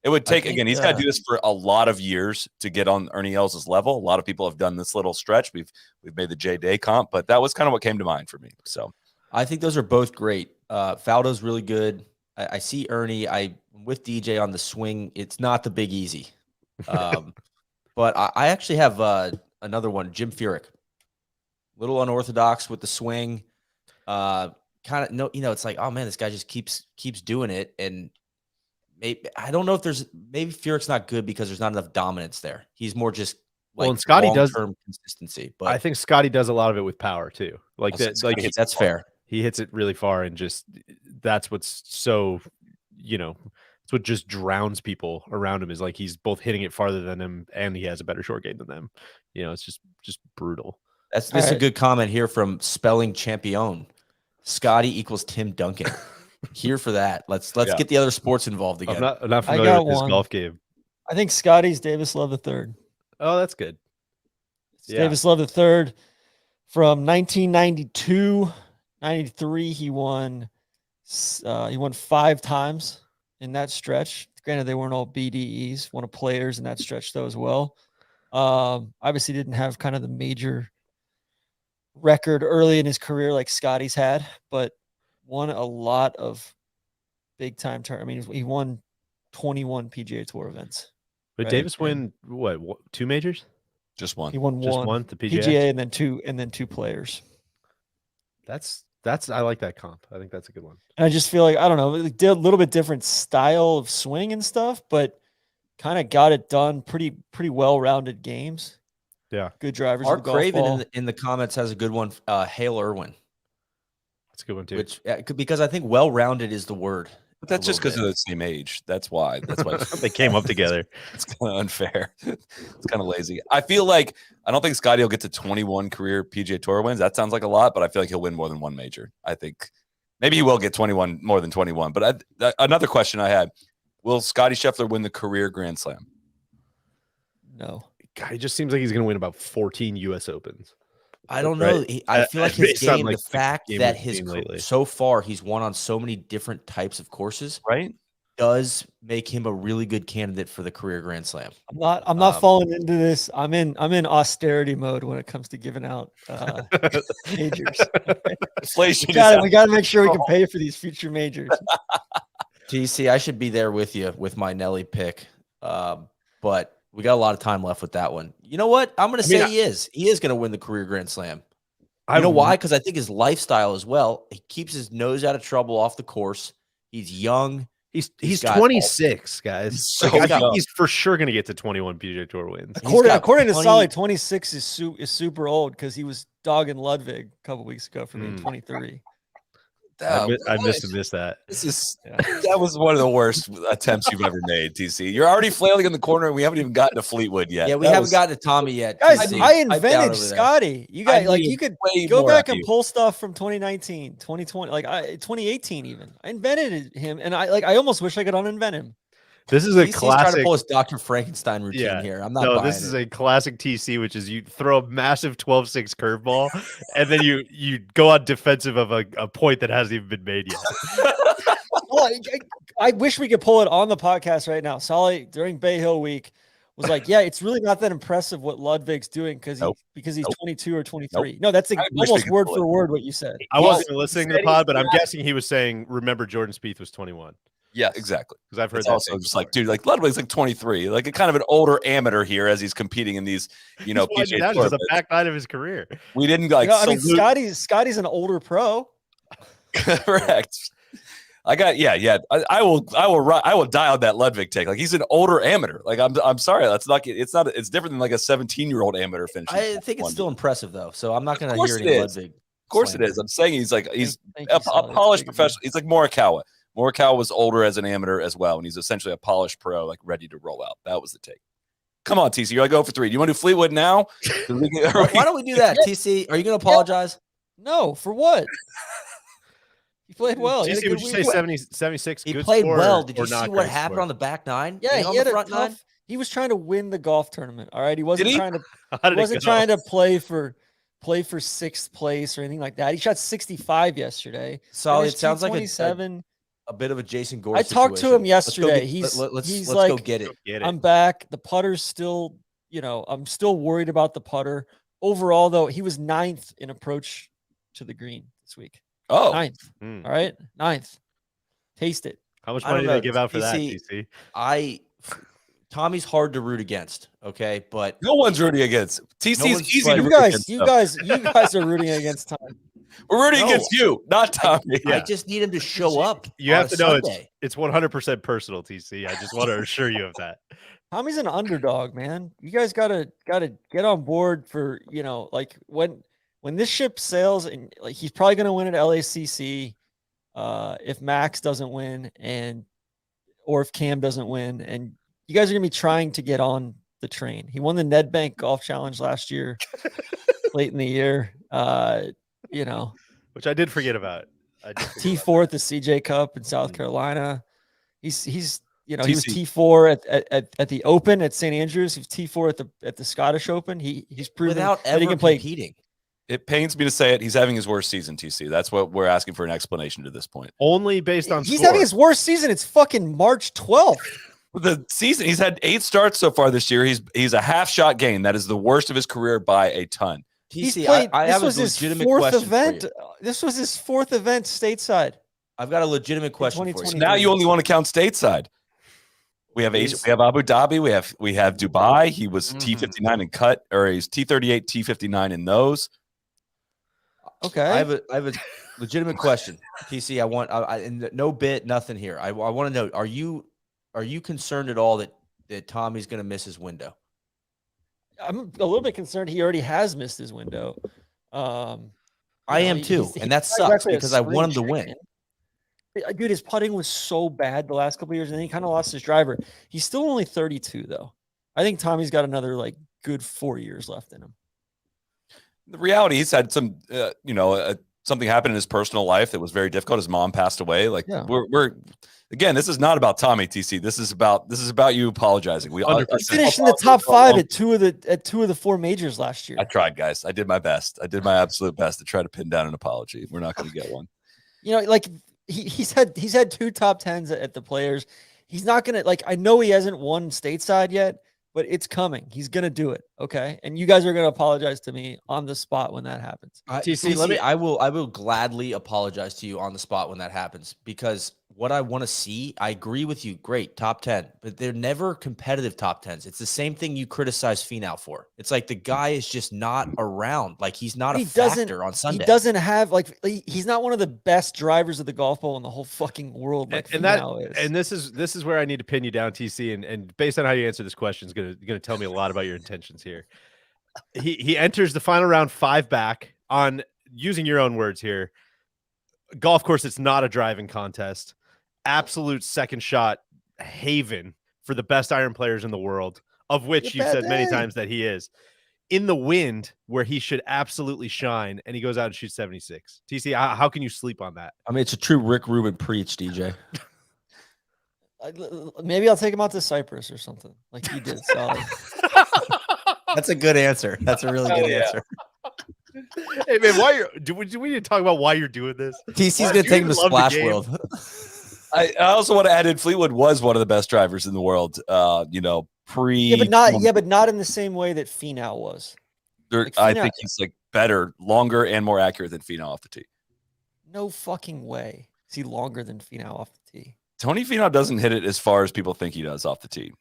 It would take, again, he's got to do this for a lot of years to get on Ernie Els' level. A lot of people have done this little stretch. We've made the J Day comp, but that was kind of what came to mind for me. So I think those are both great. Faldo's really good. I see Ernie. I'm with DJ on the swing. It's not the Big Easy. But I actually have another one, Jim Furyk. Little unorthodox with the swing. Kind of no, it's like, oh man, this guy just keeps doing it. And maybe I don't know if maybe Furyk's not good because there's not enough dominance there. He's more just like and Scotty does consistency. But I think Scotty does a lot of it with power too. Like that, that's fair. He hits it really far, and just that's what's so, it's what just drowns people around him, is like he's both hitting it farther than him and he has a better short game than them. It's just brutal. This is a good comment here from Spelling Champion. Scotty equals Tim Duncan. Here for that. Let's get the other sports involved again. I'm not familiar with this golf game. I think Scotty's Davis Love III. Oh, that's good. Yeah. Davis Love III from 1992, 93. He won 5 times in that stretch. Granted, they weren't all BDEs. One of players in that stretch though as well. Obviously didn't have kind of the major record early in his career like Scotty's had, but won a lot of big time I mean, he won 21 PGA Tour events. But right? Davis win what 2 majors? Just one. He won just one. The PGA and then two players. That's I like that comp. I think that's a good one. And I just feel like, I don't know, it did a little bit different style of swing and stuff, but kind of got it done. Pretty well-rounded games. Yeah. Good drivers. Mark Craven in the comments has a good one. Hale Irwin. That's a good one too. Which because I think well-rounded is the word. But that's just because of the same age. That's why. They came up together. It's kind of unfair. It's kind of lazy. I feel like I don't think Scotty will get to 21 career PGA Tour wins. That sounds like a lot, but I feel like he'll win more than one major. I think maybe he will get more than 21. But another question I had: will Scotty Scheffler win the career Grand Slam? No. God, he just seems like he's going to win about 14 U.S. Opens. I don't know. Right. I feel like his game, like the fact that so far he's won on so many different types of courses, right, does make him a really good candidate for the career Grand Slam. I'm not falling into this. I'm in austerity mode when it comes to giving out majors. Inflation. We got to make sure we can pay for these future majors. TC, I should be there with you with my Nelly pick, but we got a lot of time left with that one. You know what? I'm going to say he is. He is going to win the career Grand Slam. You know why? Because I think his lifestyle as well. He keeps his nose out of trouble off the course. He's young. He's 26, guys. He's for sure going to get to 21 PGA Tour wins. According to Solly, 26 is super old because he was dogging Ludwig a couple weeks ago for being 23. I missed that. That was one of the worst attempts you've ever made, TC. You're already flailing in the corner, and we haven't even gotten to Fleetwood yet. Yeah, we haven't gotten to Tommy yet. Guys, I invented Scotty. You guys, you could go back and pull stuff from 2019, 2020, 2018 even. I invented him, and I almost wish I could uninvent him. This is a classic. Trying to pull his Dr. Frankenstein routine here. I'm not. No, this is a classic TC, which is you throw a massive 12-6 curveball, and then you go on defensive of a point that hasn't even been made yet. Well, I wish we could pull it on the podcast right now. Solly during Bay Hill week was like, "Yeah, it's really not that impressive what Ludwig's doing because he's 22 or 23." No, that's almost word for word what you said. I wasn't listening to the pod, but I'm guessing he was saying, "Remember, Jordan Spieth was 21." Yeah, exactly. Because I've heard It's that also take just before. like, dude, like Ludwig's like 23, like a kind of an older amateur here as he's competing in these, He's PGA winding down. Tour. He's a but back nine of his career. We didn't like I mean, salute. Scotty's an older pro. Correct. I got I will die on that Ludwig take. Like he's an older amateur. Like I'm sorry, it's different than like a 17-year-old amateur finishing. I think it's still impressive though, so I'm not going to course hear it any is. Ludwig. Of course it slander. is. I'm saying he's Thank a you, Solid. polished Big professional. He's like Morikawa. Morikawa was older as an amateur as well, and he's essentially a polished pro, like ready to roll out. That was the take. Come on, TC, you're like 0 for 3. Do you want to do Fleetwood now? Why don't we do that, TC? Are you going to apologize? No, for what? He played well. He had a TC, good would you say week. 76 He good played score well. or Did you see not what great happened score? on the back nine? Yeah, And he on had the a front nine? tough. He was trying to win the golf tournament. All right, he wasn't he? trying to. How did He it wasn't go? trying to play for 6th place or anything like that. He shot 65 yesterday. So it Finished sounds like 27. a bit of a Jason Gore I talked to him situation. Let's go yesterday. get- let's He's go like, get it. Get it. I'm back. The putter's still, I'm still worried about the putter. Overall, though, he was 9th in approach to the green this week. Oh, 9th. Mm. All right. 9th. Taste it. How much I don't money do they know. give out for that, TC? TC? Tommy's hard to root against, okay? But no one's rooting against. TC's one's easy to playing. root You against. guys are rooting against Tom. We're rooting No. against you, not Tommy. I just need him to show up. You on have a to know Sunday. it's 100% personal, TC. I just want to assure you of that. Tommy's an underdog, man. You guys gotta get on board for like when this ship sails, and like he's probably gonna win at LACC. If Max doesn't win, or if Cam doesn't win, and you guys are gonna be trying to get on the train. He won the Nedbank Golf Challenge last year, late in the year. Which I did forget about. I did forget about T4 at the CJ Cup in South Carolina. He's he was TC. T4 at the Open at St. Andrews. He's T4 at the Scottish Open. He's proven Without that he ever can play. competing. It pains me to say it. He's having his worst season, TC. That's what we're asking for an explanation to this point. Only based on He's score. having his worst season. It's fucking March 12th. The season, he's had 8 starts so far this year. He's a half shot gain. That is the worst of his career by a ton. He's TC, played. I This have a was his legitimate 4th question event. for you. This was his 4th event stateside. I've got a legitimate question for you. 2020. Now you only want to count stateside. We have Asia, we have Abu Dhabi, we have Dubai. He was T59 in cut, or he's T38, T59 in those. Okay. I have a legitimate question, TC. I want and no bit, nothing here. I want to know: Are you concerned at all that Tommy's going to miss his window? I'm a little bit concerned. He already has missed his window. I am too, he's and that not sucks exactly a because I want him to spring win. chicken. Dude, his putting was so bad the last couple of years, and then he kind of lost his driver. He's still only 32, though. I think Tommy's got another like good 4 years left in him. The reality, he's had some, something happened in his personal life that was very difficult. His mom passed away. Like Yeah. we're again, this is not about Tommy, TC. This is about you apologizing. We all 100%. Finished in the top 5 at two of the 4 majors last year. I tried, guys. I did my best. I did my absolute best to try to pin down an apology. We're not going to get one. Like he's had 2 top 10s at the Players. He's not gonna I know he hasn't won stateside yet, but it's coming. He's gonna do it. Okay, and you guys are gonna apologize to me on the spot when that happens. TC, I will gladly apologize to you on the spot when that happens, because what I want to see, I agree with you. Great, top 10, but they're never competitive top 10s. It's the same thing you criticize Finau for. It's like the guy is just not around. Like he's not a factor on Sunday. He doesn't have he's not one of the best drivers of the golf ball in the whole fucking world. Like Finau is. And this is where I need to pin you down, TC. And based on how you answer this question is gonna tell me a lot about your intentions here. He enters the final round 5 back on, using your own words here, golf course. It's not a driving contest. Absolute second shot haven for the best iron players in the world, of which you've said many times that he is. In the wind where he should absolutely shine, and he goes out and shoots 76. TC, how can you sleep on that? I mean, it's a true Rick Rubin preach, DJ. Maybe I'll take him out to Cyprus or something like he did. Solid. That's a good answer. That's a really good answer. Hey man, do we need to talk about why you're doing this? TC's going to take him to Splash World. I also want to add in Fleetwood was one of the best drivers in the world. Pre, but not in the same way that Finau was. I think he's better, longer, and more accurate than Finau off the tee. No fucking way. Is he longer than Finau off the tee? Tony Finau doesn't hit it as far as people think he does off the tee.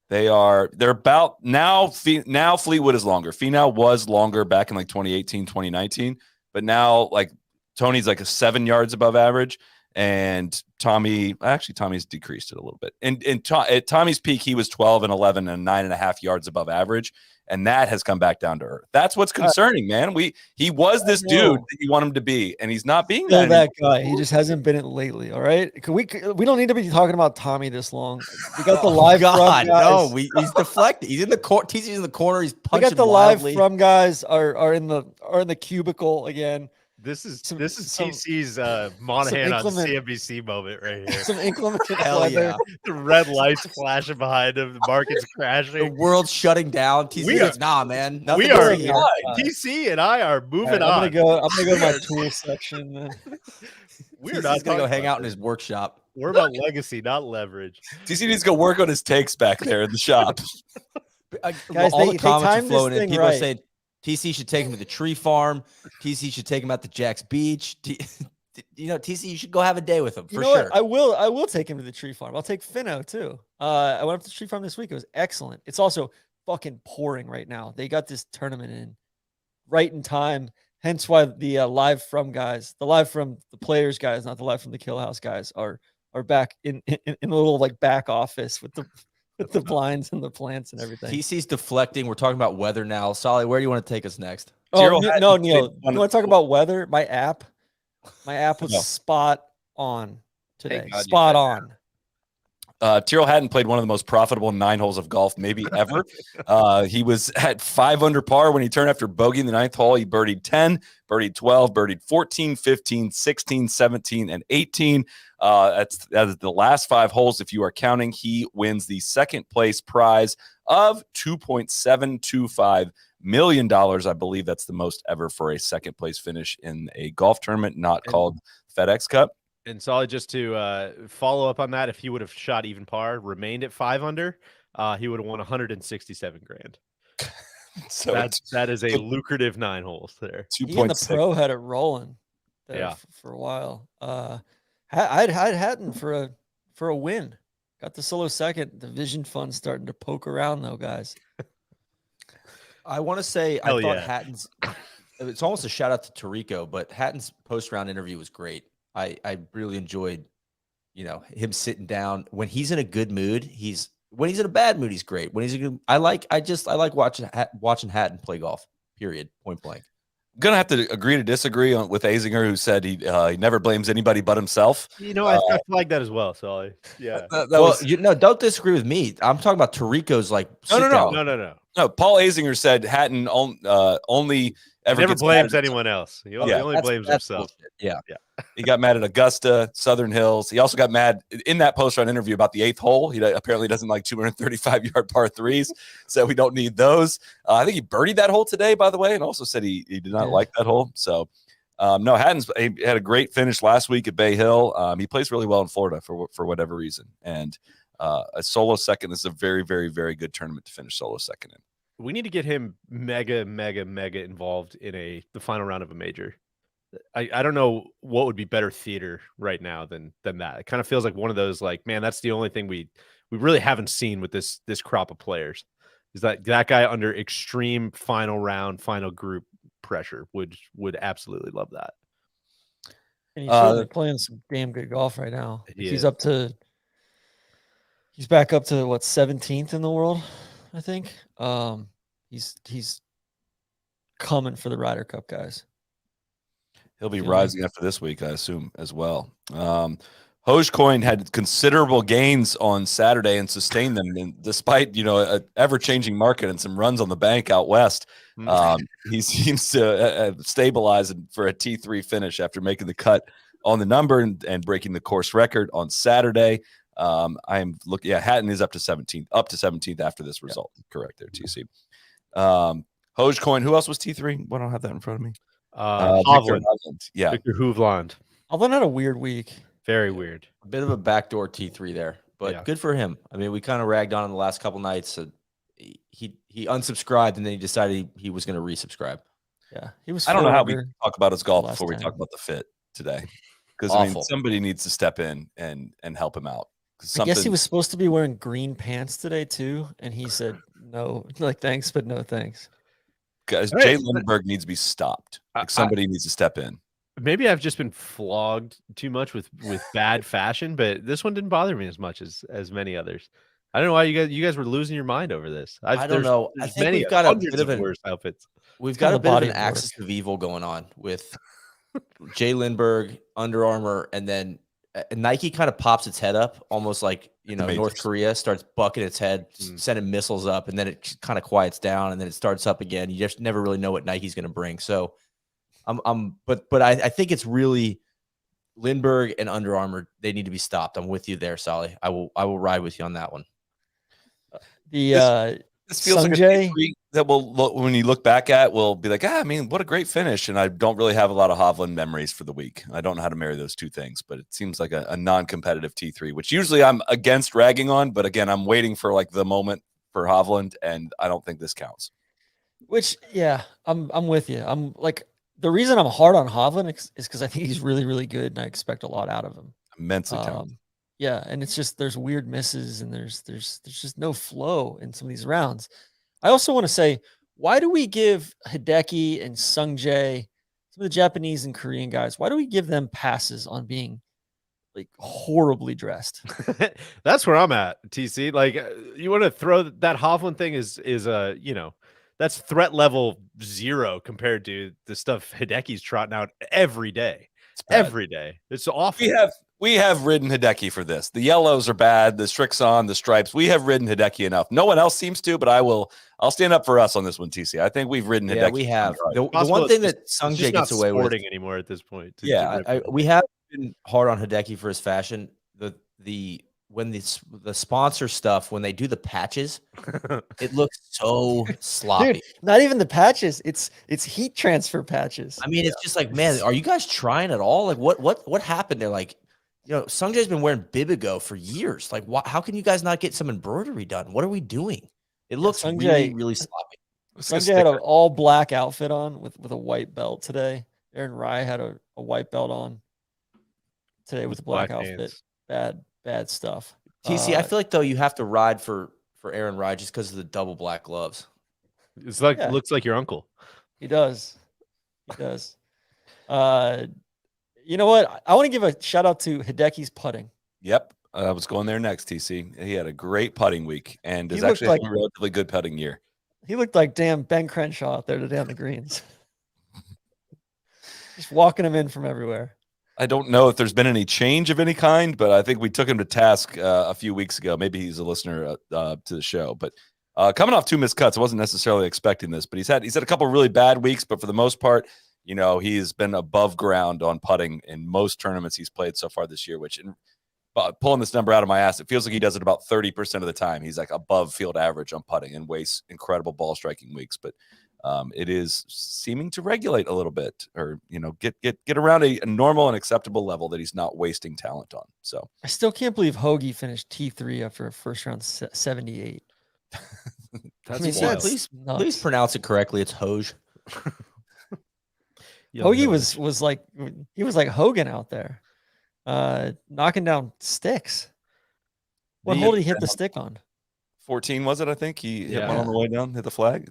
They're about now Fleetwood is longer. Finau was longer back in like 2018, 2019, but now like Tony's like 7 yards above average, and Tommy's decreased it a little bit. And at Tommy's peak, he was 12 and 11 and 9.5 yards above average. And that has come back down to earth. That's what's concerning, man. He was this dude that you want him to be, and he's not being that guy. He just hasn't been it lately. All right, we don't need to be talking about Tommy this long. We got the live from guys. No, he's deflected. He's in the court. TC's in the corner. He's punching. We got the wildly. live from guys are in the cubicle again. This is TC's Monahan on CNBC moment right here. Some inclement Hell weather. yeah. The red lights flashing behind him. The market's The crashing. world's shutting down. TC goes, nah, man. Nothing doing here. TC and I are moving on. on. I'm gonna go to my tool section. Then. We're TC's not gonna go hang out in this. his workshop. We're about legacy, not leverage. DC needs to go work on his takes back there in the shop. Guys, all they the comments are timed this flowing in. thing People are right. saying TC should take him to the tree farm. TC should take him out to Jack's Beach. TC, you should go have a day with him for sure. I will take him to the tree farm. I'll take Finno too. I went up to the tree farm this week. It was excellent. It's also fucking pouring right now. They got this tournament in right in time. Hence why the live from the players guys, not the live from the Kill House guys, are back in a little like back office with the blinds and the plants and everything. TC's deflecting. We're talking about weather now. Solly, where do you want to take us next? Oh, no, Neil. You want to talk about weather? My app was spot on today. God, spot on. Tyrrell Hatton played one of the most profitable 9 holes of golf maybe ever. He was at 5 under par when he turned after bogeying the 9th hole. He birdied 10, birdied 12, birdied 14, 15, 16, 17, and 18. That is the last 5 holes. If you are counting, he wins the second place prize of $2.725 million. I believe that's the most ever for a second place finish in a golf tournament, not called FedEx Cup. And Solly, just to follow up on that, if he would have shot even par, remained at 5 under, he would have won 167 grand. So that is a lucrative 9 holes there. He and the pro had it rolling there for a while. I'd Hatton for a win. Got the solo second. The Vision Fund starting to poke around though, guys. I want to say I thought Hatton's. It's almost a shout out to Tarico, but Hatton's post round interview was great. I really enjoyed, him sitting down when he's in a good mood. When he's in a bad mood, he's great. When he's a good, I like watching Hatton play golf. Period. Point blank. I'm gonna have to agree to disagree with Azinger, who said he never blames anybody but himself. I flagged that as well. So Don't disagree with me. I'm talking about Tarico's No. Paul Azinger said Hatton only ever never blames anyone else. He only blames himself. Yeah. He got mad at Augusta, Southern Hills. He also got mad in that post-round interview about the 8th hole. He apparently doesn't like 235-yard par threes, so we don't need those. I think he birdied that hole today, by the way, and also said he did not like that hole. So, no, he had a great finish last week at Bay Hill. He plays really well in Florida for whatever reason. And a solo second, this is a very, very, very good tournament to finish solo second in. We need to get him mega involved in the final round of a major. I don't know what would be better theater right now than that. It kind of feels like one of those, like, man, that's the only thing we really haven't seen with this crop of players, is that guy under extreme final round, final group pressure would absolutely love that. And he's certainly playing some damn good golf right now. He's back up to what, 17th in the world, I think. He's coming for the Ryder Cup, guys. He'll be rising after this week, I assume, as well. Hogecoin had considerable gains on Saturday and sustained them, and despite an ever-changing market and some runs on the bank out west. He seems to stabilize for a T3 finish after making the cut on the number and breaking the course record on Saturday. I am looking. Yeah, Hatton is up to 17th after this result. Yeah. Correct there, TC. Hogecoin. Who else was T3? I don't have that in front of me. Hovland. Yeah, Victor Hovland. Hovland had a weird week. Very weird. A bit of a backdoor T3 there, but good for him. I mean, we kind of ragged on him the last couple nights. So he unsubscribed and then he decided he was going to resubscribe. Yeah, he was. I don't know how we talk about his golf before we talk about the fit today. because Awful. somebody needs to step in and help him out. I guess he was supposed to be wearing green pants today too, and he said no, like thanks, but no thanks. Guys, All right. Jay Lindbergh needs to be stopped. Like somebody needs to step in. Maybe I've just been flogged too much with bad fashion, but this one didn't bother me as much as many others. I don't know why you guys were losing your mind over this. I don't know. I think we've got a bit of an worse outfits. We've kind got a of bit of body an of axis of evil going on with Jay Lindbergh, Under Armour, and then Nike kind of pops its head up, almost like North Matrix. Korea starts bucking its head, sending missiles up, and then it kind of quiets down, and then it starts up again. You just never really know what Nike's going to bring. So, but I think it's really Lindbergh and Under Armour. They need to be stopped. I'm with you there, Solly. I will ride with you on that one. This feels like a Sanjay? T3 that will look, when you look back at, will be like, what a great finish. And I don't really have a lot of Hovland memories for the week. I don't know how to marry those two things, but it seems like a non-competitive T3, which usually I'm against ragging on. But again, I'm waiting for like the moment for Hovland, and I don't think this counts. Which, yeah, I'm with you. I'm like, the reason I'm hard on Hovland is because I think he's really, really good, and I expect a lot out of him. Immensely talented. Yeah, and it's just there's weird misses, and there's just no flow in some of these rounds. I also want to say, why do we give Hideki and Sungjae, some of the Japanese and Korean guys, why do we give them passes on being like horribly dressed? That's where I'm at, TC. Like, you want to throw that Hovland thing is that's threat level 0 compared to the stuff Hideki's trotting out every day. Every day. It's awful. We have ridden Hideki for this. The yellows are bad. The Strixon, the stripes. We have ridden Hideki enough. No one else seems to, but I'll stand up for us on this one, TC. I think we've ridden Hideki. Yeah, we have. The Possible one thing it's that just Sungjae not gets away with sporting anymore at this point. we have been hard on Hideki for his fashion. When the sponsor stuff, when they do the patches, it looks so sloppy. Dude, not even the patches. It's heat transfer patches. I mean, it's just like, man, are you guys trying at all? Like, what happened there? Like, Sungjae's been wearing Bibigo for years. Like, how can you guys not get some embroidery done? What are we doing? It looks really, really sloppy. Sungjae had an all black outfit on with a white belt today. Aaron Rai had a white belt on today with a black outfit. Bad stuff. TC, I feel like though you have to ride for Aaron Rai just because of the double black gloves. It's like looks like your uncle. He does. You know what? I want to give a shout out to Hideki's putting. Yep. I was going there next, TC. He had a great putting week and is He looked actually having a relatively good putting year. He looked like damn Ben Crenshaw out there today on the greens. Just walking him in from everywhere. I don't know if there's been any change of any kind, but I think we took him to task a few weeks ago. Maybe he's a listener to the show. But coming off 2 missed cuts, I wasn't necessarily expecting this. But he's had a couple of really bad weeks. But for the most part, he's been above ground on putting in most tournaments he's played so far this year. Which, pulling this number out of my ass, it feels like he does it about 30% of the time. He's like above field average on putting and wastes incredible ball striking weeks. But it is seeming to regulate a little bit, or get around a normal and acceptable level that he's not wasting talent on. So I still can't believe Hoagie finished T3 after a first round 78. That's Yeah, wild. please pronounce it correctly. It's Hoj. Hoagie was like Hogan out there, knocking down sticks. What hole did he hit the stick on? 14 was it? I think he hit Yeah. one on the way down, hit the flag.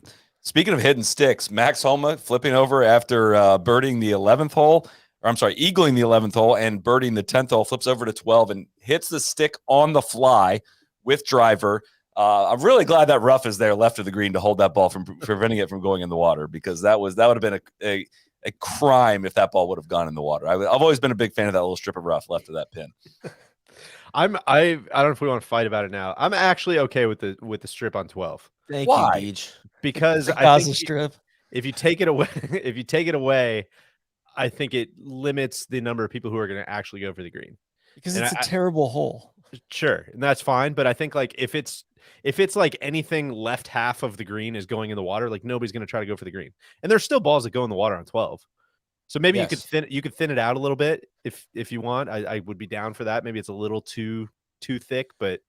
Speaking of hitting sticks, Max Homa flipping over after birding the 11th hole, or I'm sorry, eagling the 11th hole and birding the 10th hole, flips over to 12 and hits the stick on the fly with driver. I'm really glad that rough is there left of the green to hold that ball from preventing it from going in the water, because that would have been a crime if that ball would have gone in the water. I've always been a big fan of that little strip of rough left of that pin. I don't know if we want to fight about it now. I'm actually okay with the strip on 12. Thank Why? you, Deej. Because I Gaza think strip. if you take it away, I think it limits the number of people who are going to actually go for the green. Because And it's a terrible hole. Sure, and that's fine, but I think like if it's like anything left half of the green is going in the water, like nobody's going to try to go for the green. And there's still balls that go in the water on 12. So maybe Yes. you could thin it out a little bit if you want. I would be down for that. Maybe it's a little too thick, but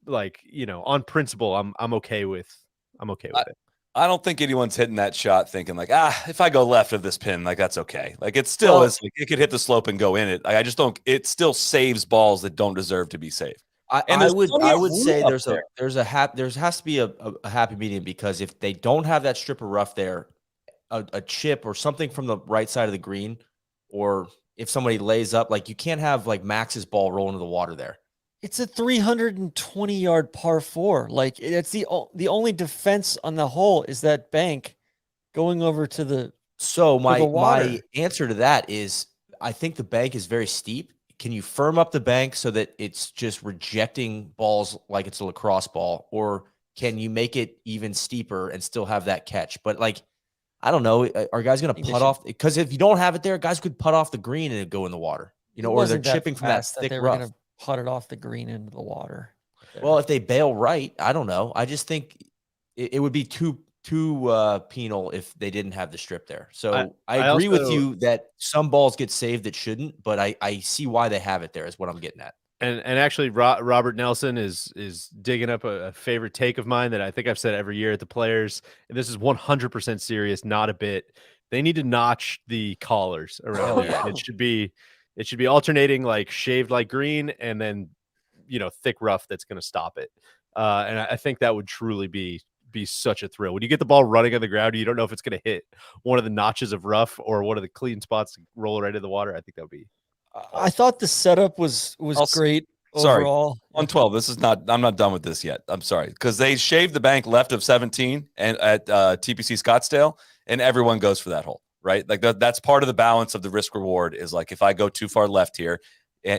like, on principle, I'm okay with it. I don't think anyone's hitting that shot thinking like, if I go left of this pin, like that's okay. Like it still is. Like, it could hit the slope and go in it. Like, I just don't. It still saves balls that don't deserve to be saved. I would say there has to be a happy medium, because if they don't have that strip of rough there, a chip or something from the right side of the green, or if somebody lays up, like you can't have like Max's ball roll into the water there. It's a 320-yard par 4. Like it's the only defense on the hole is that bank going over to the. So the my water. answer to that is, I think the bank is very steep. Can you firm up the bank so that it's just rejecting balls like it's a lacrosse ball, or can you make it even steeper and still have that catch? But like, I don't know. Are guys going to putt off? Because if you don't have it there, guys could putt off the green and it'd go in the water. You know, or they're chipping from that thick rough. Putt it off the green into the water. Well, if they bail right, I don't know. I just think it would be too penal if they didn't have the strip there. So I agree with you that some balls get saved that shouldn't, but I see why they have it there is what I'm getting at. And actually, Robert Nelson is digging up a favorite take of mine that I think I've said every year at the Players, and this is 100% serious, not a bit. They need to notch the collars around there. It should be alternating, like shaved like green, and then thick rough that's going to stop it. And I think that would truly be such a thrill when you get the ball running on the ground. You don't know if it's going to hit one of the notches of rough or one of the clean spots to roll right into the water. I think that would be. I thought the setup was great overall. On 12, I'm not done with this yet. I'm sorry, because they shaved the bank left of 17 and at TPC Scottsdale, and everyone goes for that hole. Right, like that's part of the balance of the risk reward is like if I go too far left here,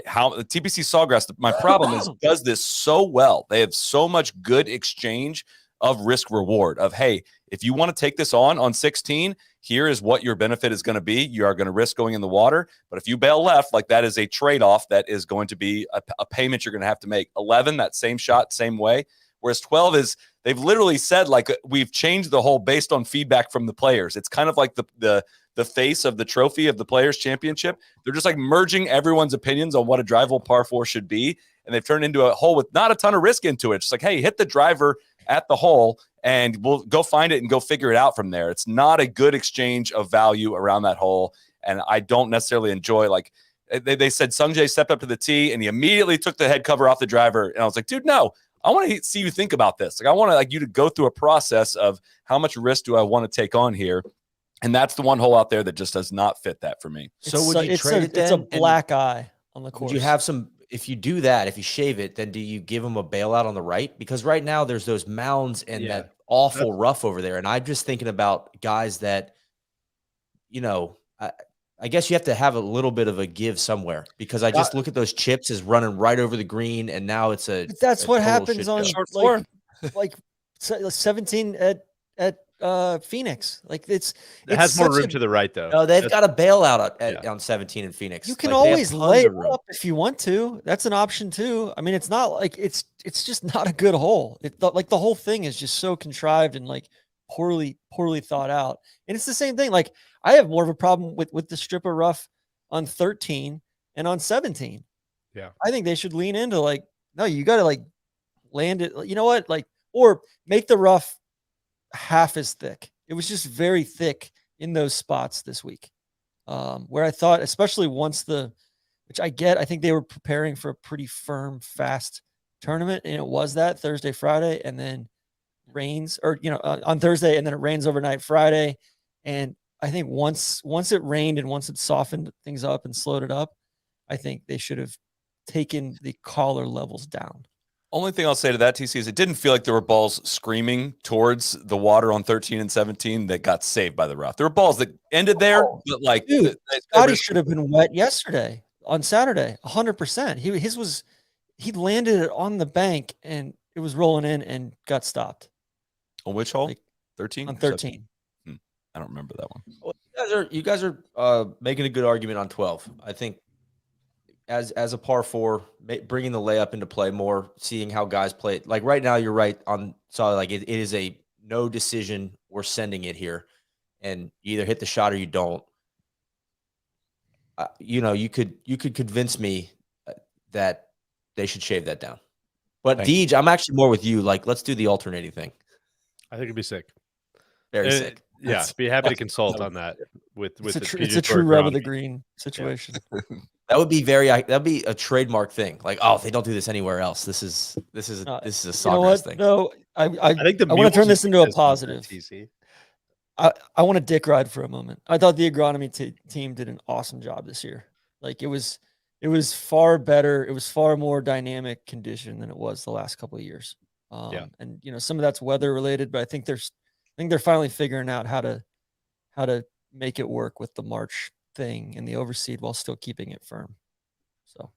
how the TPC Sawgrass. My problem is does this so well. They have so much good exchange of risk reward of, hey, if you want to take this on 16, here is what your benefit is going to be. You are going to risk going in the water, but if you bail left, like that is a trade-off that is going to be a payment you're going to have to make. 11, that same shot, same way. Whereas 12 is, they've literally said, like, we've changed the hole based on feedback from the players. It's kind of like the face of the trophy of the Players Championship. They're just like merging everyone's opinions on what a drivable par 4 should be. And they've turned into a hole with not a ton of risk into it. Just like, hey, hit the driver at the hole and we'll go find it and go figure it out from there. It's not a good exchange of value around that hole. And I don't necessarily enjoy, like, they said Sungjae stepped up to the tee and he immediately took the head cover off the driver. And I was like, dude, no. I want to see you think about this. Like, I want you to go through a process of how much risk do I want to take on here, and that's the one hole out there that just does not fit that for me. So would you trade it? It's a black eye on the course. Would you have some? If you do that, if you shave it, then do you give them a bailout on the right? Because right now there's those mounds and that awful rough over there, and I'm just thinking about guys that, I guess you have to have a little bit of a give somewhere, because I just look at those chips as running right over the green, and now it's a. But that's what happens on short floor. like 17 at Phoenix. Like it has more room to the right though. No, they've got a bailout on 17 in Phoenix. You can always lay it up if you want to. That's an option too. I mean, it's not like it's just not a good hole. Like the whole thing is just so contrived and like poorly thought out. And it's the same thing. Like, I have more of a problem with the strip of rough on 13 and on 17. Yeah. I think they should lean into like, no, you got to like land it. You know what? Like, or make the rough half as thick. It was just very thick in those spots this week. Where I thought, especially once which I think they were preparing for a pretty firm, fast tournament. And it was that Thursday, Friday, and then rains on Thursday, and then it rains overnight Friday. And I think once it rained and once it softened things up and slowed it up, I think they should have taken the collar levels down. Only thing I'll say to that, TC, is it didn't feel like there were balls screaming towards the water on 13 and 17 that got saved by the rough. There were balls that ended there, but like, dude, Scotty should have been wet yesterday on Saturday, 100%. He landed it on the bank and it was rolling in and got stopped. On which hole? Like, 13? On 13. I don't remember that one. Well, you guys are making a good argument on 12. I think as a par 4, bringing the layup into play more, seeing how guys play it. Like right now, you're right on. So like it is a no decision. We're sending it here, and you either hit the shot or you don't. You could convince me that they should shave that down. But Deej, I'm actually more with you. Like, let's do the alternating thing. I think it'd be sick. Very sick. Yeah, That's- be happy to consult on that with It's the it's a true putative rub of the agronomy. green situation. That would be that'd be a trademark thing. Like, oh, they don't do this anywhere else. This is a You know Sawgrass what? thing. No, I think the I want to turn mules this are into a because of that positive. TC. I want to dick ride for a moment. I thought the agronomy team did an awesome job this year. Like it was far better. It was far more dynamic condition than it was the last couple of years. And you know, some of that's weather related, but I think they're finally figuring out how to make it work with the March thing and the overseed while still keeping it firm. So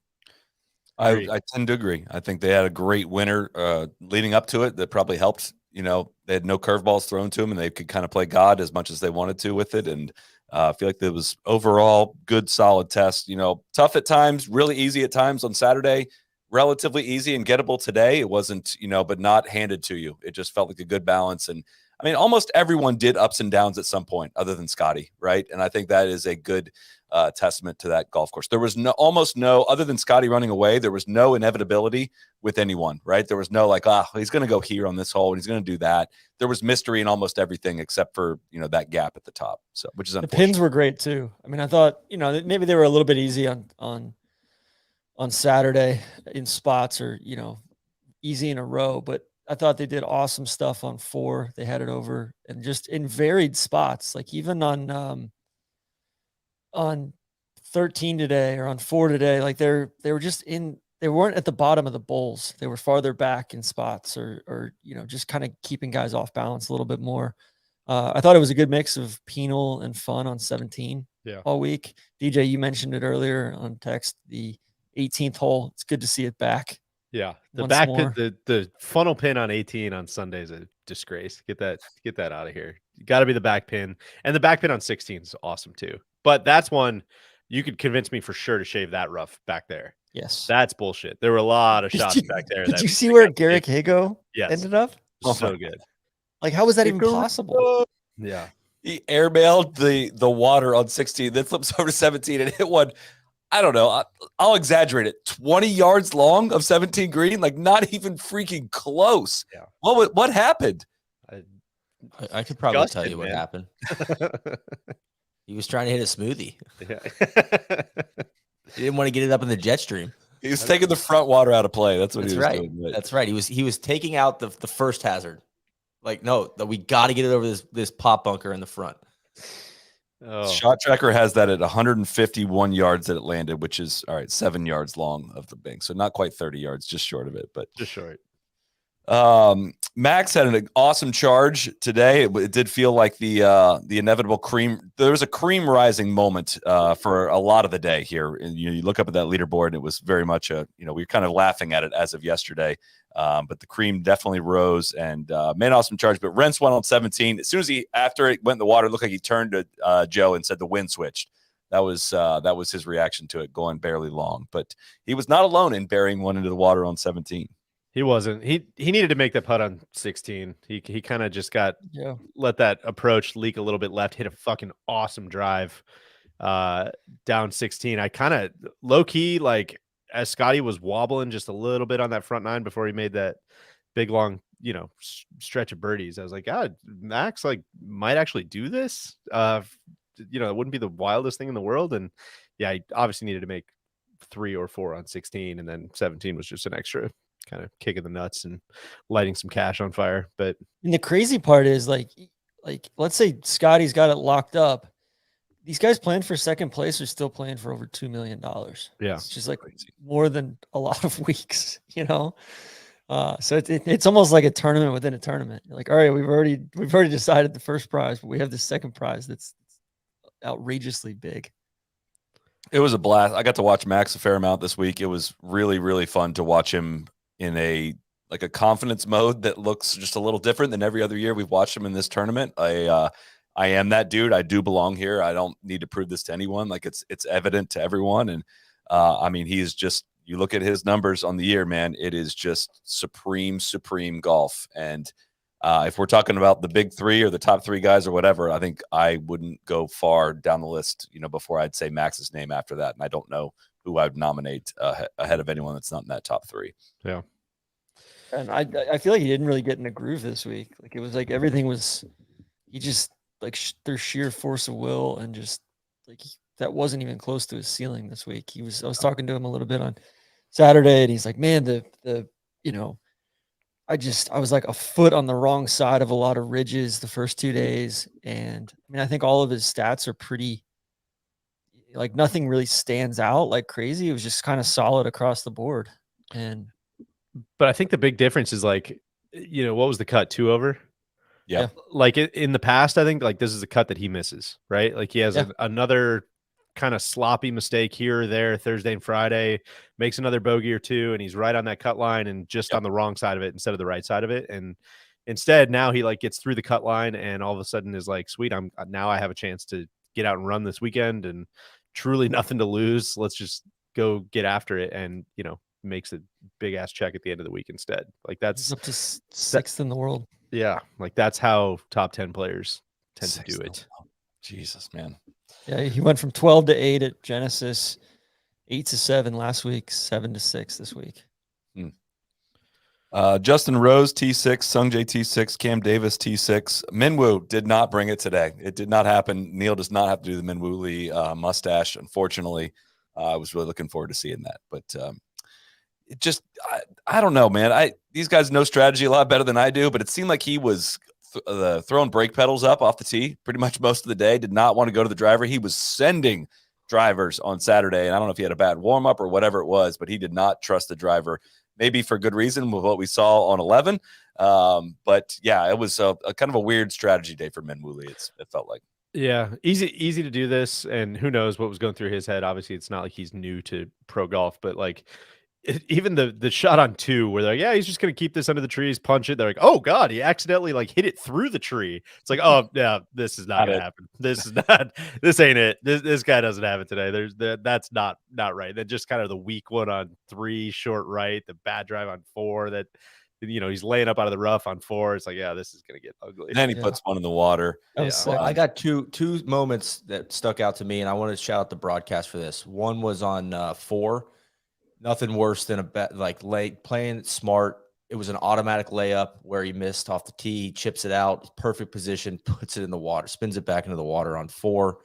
I tend to agree. I think they had a great winter leading up to it that probably helped. You know, they had no curveballs thrown to them, and they could kind of play God as much as they wanted to with it. And I feel like there was overall good, solid test. You know, tough at times, really easy at times on Saturday, relatively easy and gettable today. It wasn't, you know, but not handed to you. It just felt like a good balance. And I mean, almost everyone did ups and downs at some point other than Scotty, right? And I think that is a good testament to that golf course. There was almost no, other than Scotty running away, there was no inevitability with anyone, right? There was no like, he's going to go here on this hole and he's going to do that. There was mystery in almost everything except for, you know, that gap at the top. So, which is the unfortunate. pins were great too. I mean, I thought, you know, maybe they were a little bit easy on Saturday in spots, or, you know, easy in a row, but I thought they did awesome stuff on 4. They had it over and just in varied spots, like even on 13 today or on 4 today, like they were just they weren't at the bottom of the bowls. They were farther back in spots or, you know, just kind of keeping guys off balance a little bit more. I thought it was a good mix of penal and fun on 17 all week. DJ, you mentioned it earlier on text, the 18th hole. It's good to see it back. Yeah, the Once back more. pin, the funnel pin on 18 on Sunday is a disgrace. Get that out of here. Got to be the back pin, and the back pin on 16 is awesome too. But that's one you could convince me for sure to shave that rough back there. Yes. That's bullshit. There were a lot of shots back there. Did you see where Garrick Hago Yes. ended up? So good. Like, how was that even possible? Yeah. He airmailed the water on 16, then flips over to 17 and hit one. I don't know. I'll exaggerate it. 20 yards long of 17 green, like not even freaking close. Yeah. What happened? I could probably tell Disgusted, you what man. happened. He was trying to hit a smoothie. Yeah. He didn't want to get it up in the jet stream. He was taking the front water out of play. That's what That's he was right. doing. But That's right. He was taking out the first hazard. Like, no, that we got to get it over this pop bunker in the front. Oh. Shot Tracker has that at 151 yards that it landed, which is 7 yards long of the bank. So not quite 30 yards, just short of it. But Just short. Max had an awesome charge today. It did feel like the inevitable cream. There was a cream rising moment for a lot of the day here. And you look up at that leaderboard, and it was very much we were kind of laughing at it as of yesterday. But the cream definitely rose and made an awesome charge. But Rents went on 17. As soon as after it went in the water, it looked like he turned to Joe and said the wind switched. That was his reaction to it, going barely long. But he was not alone in burying one into the water on 17. He wasn't. He needed to make that putt on 16. He kind of just let that approach leak a little bit left, hit a fucking awesome drive down 16. I kind of low key, like, as Scotty was wobbling just a little bit on that front nine before he made that big long, stretch of birdies, I was like, God, Max might actually do this. It wouldn't be the wildest thing in the world. And yeah, he obviously needed to make 3 or 4 on 16, and then 17 was just an extra kind of kick in the nuts and lighting some cash on fire. But And the crazy part is like let's say Scotty's got it locked up. These guys playing for second place are still playing for over $2 million. yeah, It's just like more than a lot of weeks, So it's almost like a tournament within a tournament. You're like, all right, we've already decided the first prize, but we have the second prize that's outrageously big. It was a blast. I got to watch Max a fair amount this week. It was really, really fun to watch him in a confidence mode that looks just a little different than every other year we've watched him in this tournament. I am that dude. I do belong here. I don't need to prove this to anyone. Like it's evident to everyone. And I mean, he's just, you look at his numbers on the year, man, it is just supreme golf. And if we're talking about the big three or the top 3 guys or whatever, I think I wouldn't go far down the list, before I'd say Max's name after that. And I don't know who I would nominate ahead of anyone that's not in that top 3. yeah. And I feel like he didn't really get in a groove this week. Like it was like everything was, he just like their sheer force of will and just like that wasn't even close to his ceiling this week. I was talking to him a little bit on Saturday, and he's like, man, the you know, I was like a foot on the wrong side of a lot of ridges the first 2 days. And I mean, I think all of his stats are pretty, like nothing really stands out like crazy. It was just kind of solid across the board. But I think the big difference is like, what was the cut? 2 over? Yeah. Like in the past, I think like this is a cut that he misses, right? Like he has another kind of sloppy mistake here or there Thursday and Friday, makes another bogey or 2, and he's right on that cut line and just on the wrong side of it instead of the right side of it. And instead now he like gets through the cut line and all of a sudden is like, sweet, now I have a chance to get out and run this weekend and truly nothing to lose. Let's just go get after it. And, makes a big ass check at the end of the week instead. Like that's up to 6th in the world. Yeah. Like that's how top 10 players tend to do it. Jesus, man. Yeah. He went from 12 to 8 at Genesis, 8 to 7 last week, 7 to 6 this week. Justin Rose, T6, Sungjae T6, Cam Davis, T6. Minwoo did not bring it today. It did not happen. Neil does not have to do the Minwoo Lee mustache, unfortunately. I was really looking forward to seeing that. But it just, I don't know, man. These guys know strategy a lot better than I do, but it seemed like he was throwing brake pedals up off the tee pretty much most of the day, did not want to go to the driver. He was sending drivers on Saturday, and I don't know if he had a bad warm-up or whatever it was, but he did not trust the driver, maybe for good reason with what we saw on 11. But yeah, it was a kind of a weird strategy day for Minwoo Lee, it felt like. Yeah, easy to do this, and who knows what was going through his head. Obviously, it's not like he's new to pro golf, but like even the shot on 2 where they're like, yeah, he's just gonna keep this under the trees, punch it. They're like, oh god, he accidentally like hit it through the tree. It's like, oh yeah, this is not gonna happen. This ain't it. This guy doesn't have it today. That's not right. Then just kind of the weak one on 3, short right, the bad drive on 4 that he's laying up out of the rough on 4. It's like, yeah, this is gonna get ugly. And then he puts one in the water. Well, I got two moments that stuck out to me, and I wanted to shout out the broadcast for this. One was on 4. Nothing worse than a bet like playing it smart. It was an automatic layup where he missed off the tee, chips it out, perfect position, puts it in the water, spins it back into the water on 4.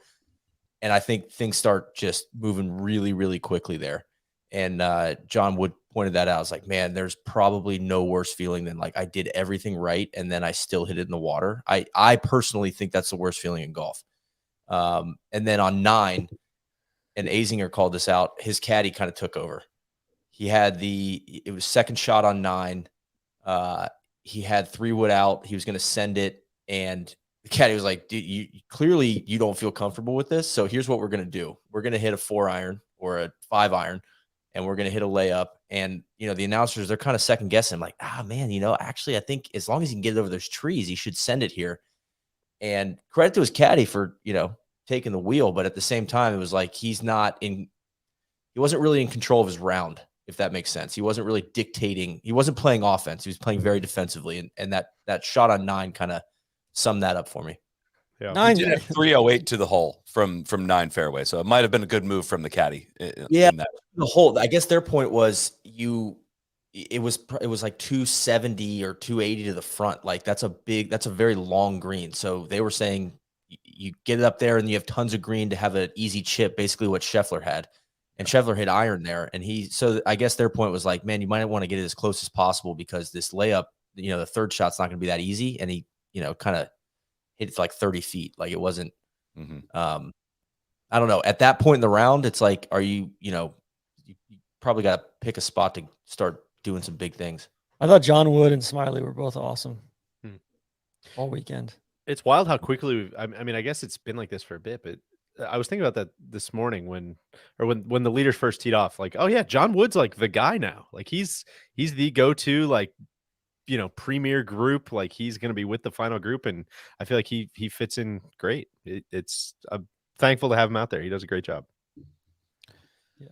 And I think things start just moving really, really quickly there. And John Wood pointed that out. I was like, man, there's probably no worse feeling than like I did everything right and then I still hit it in the water. I personally think that's the worst feeling in golf. And then on 9, and Azinger called this out, his caddy kind of took over. He had it was second shot on 9. He had 3-wood out. He was going to send it. And the caddy was like, dude, clearly you don't feel comfortable with this. So here's what we're going to do. We're going to hit a 4-iron or a 5-iron, and we're going to hit a layup. And, the announcers, they're kind of second guessing. I'm like, man, actually, I think as long as he can get it over those trees, he should send it here. And credit to his caddy for, taking the wheel. But at the same time, it was like, he wasn't really in control of his round, if that makes sense. He wasn't really dictating. He wasn't playing offense. He was playing very defensively. And that shot on 9 kind of summed that up for me. Yeah. 9 He did have 308 to the hole from 9 fairway. So it might have been a good move from the caddy. The hole, I guess their point was it was like 270 or 280 to the front. Like that's a very long green. So they were saying you get it up there and you have tons of green to have an easy chip, basically what Scheffler had. And Scheffler hit iron there. And so I guess their point was like, man, you might want to get it as close as possible because this layup, the third shot's not going to be that easy. And he, kind of hit it like 30 feet. Like it wasn't, I don't know. At that point in the round, it's like, are you probably got to pick a spot to start doing some big things. I thought John Wood and Smiley were both awesome all weekend. It's wild how quickly I mean, I guess it's been like this for a bit, but I was thinking about that this morning when the leaders first teed off, like, oh yeah, John Wood's like the guy now. Like he's the go-to, like, premier group. Like he's going to be with the final group. And I feel like he fits in great. I'm thankful to have him out there. He does a great job. Yeah.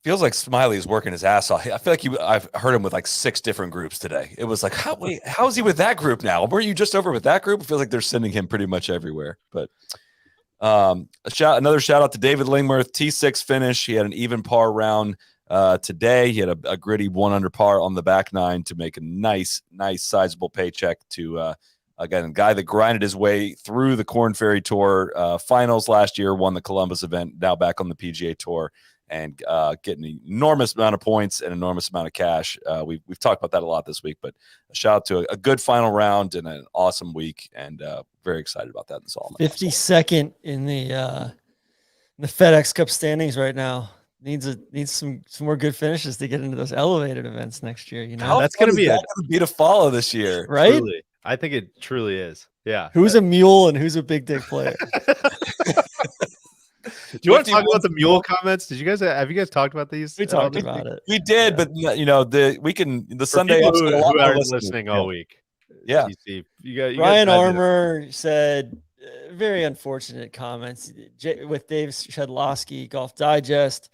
Feels like Smiley is working his ass off. I feel like I've heard him with like 6 different groups today. It was like, how is he with that group now? Were you just over with that group? It feels like they're sending him pretty much everywhere. But another shout out to David Lingmerth, T6 finish. He had an even par round today. He had a gritty 1 under par on the back 9 to make a nice sizable paycheck to Again, a guy that grinded his way through the Corn Ferry Tour finals last year, won the Columbus event, now back on the PGA Tour, and getting an enormous amount of points and enormous amount of cash. We've talked about that a lot this week, but a shout out to a good final round and an awesome week, and very excited about that in Solomon. 52nd in the FedEx Cup standings right now. Needs some more good finishes to get into those elevated events next year. You know, That's going to be to follow this year, right? Truly. I think it truly is. Yeah. Who's a mule and who's a big dick player? Do you want to talk about the mule comments? Have you guys talked about these? We talked about it. We did, but the Sunday people episode, who aren't listening all week. Yeah. TC, you Ryan guys Armour said very unfortunate comments with Dave Shedlowski, Golf Digest.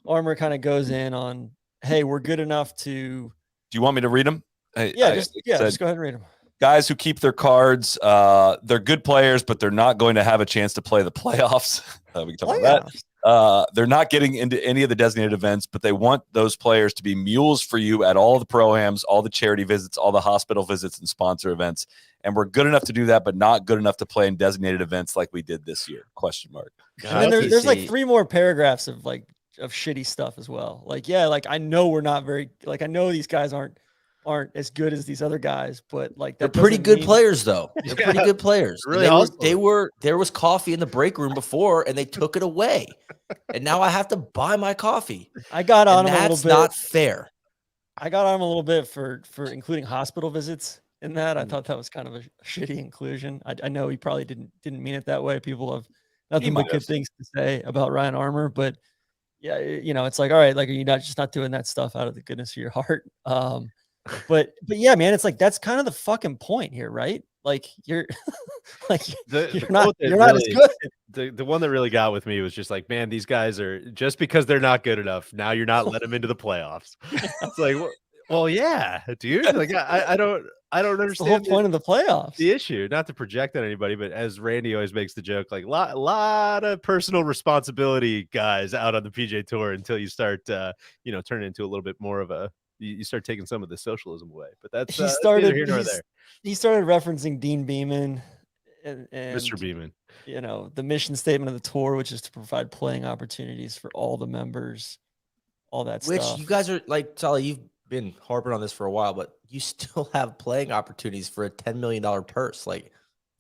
Armour kind of goes in on, hey, we're good enough to. Do you want me to read them? Just go ahead and read them. Guys who keep their cards, they're good players, but they're not going to have a chance to play the playoffs. We can talk about that. They're not getting into any of the designated events, but they want those players to be mules for you at all the pro-ams, all the charity visits, all the hospital visits and sponsor events. And we're good enough to do that, but not good enough to play in designated events like we did this year. ? And then there's like 3 more paragraphs of shitty stuff as well. I know we're not I know these guys aren't as good as these other guys, but they're pretty good players though. They're pretty good players. Really there was coffee in the break room before and they took it away. And now I have to buy my coffee. I got on him a little that's bit. not fair. I got on him a little bit for including hospital visits in that. I thought that was kind of a shitty inclusion. I know he probably didn't mean it that way. People have nothing but good things to say about Ryan Armour, but yeah, it's like, all right, are you not doing that stuff out of the goodness of your heart? But yeah, man, it's that's kind of the fucking point here, right? You're you're not as good. The one that really got with me was just man, these guys are, just because they're not good enough, now you're not letting them into the playoffs. It's well, yeah, dude. I don't understand the whole point of the playoffs. The issue, not to project on anybody, but as Randy always makes the joke, lot of personal responsibility guys out on the PGA Tour until you start turning into a little bit more of a, you start taking some of the socialism away. But that's neither here nor there. He started referencing Dean Beeman and Mr. Beeman. The mission statement of the tour, which is to provide playing opportunities for all the members, all that stuff. Which you guys are Solly, you've been harping on this for a while, but you still have playing opportunities for a $10 million purse. It's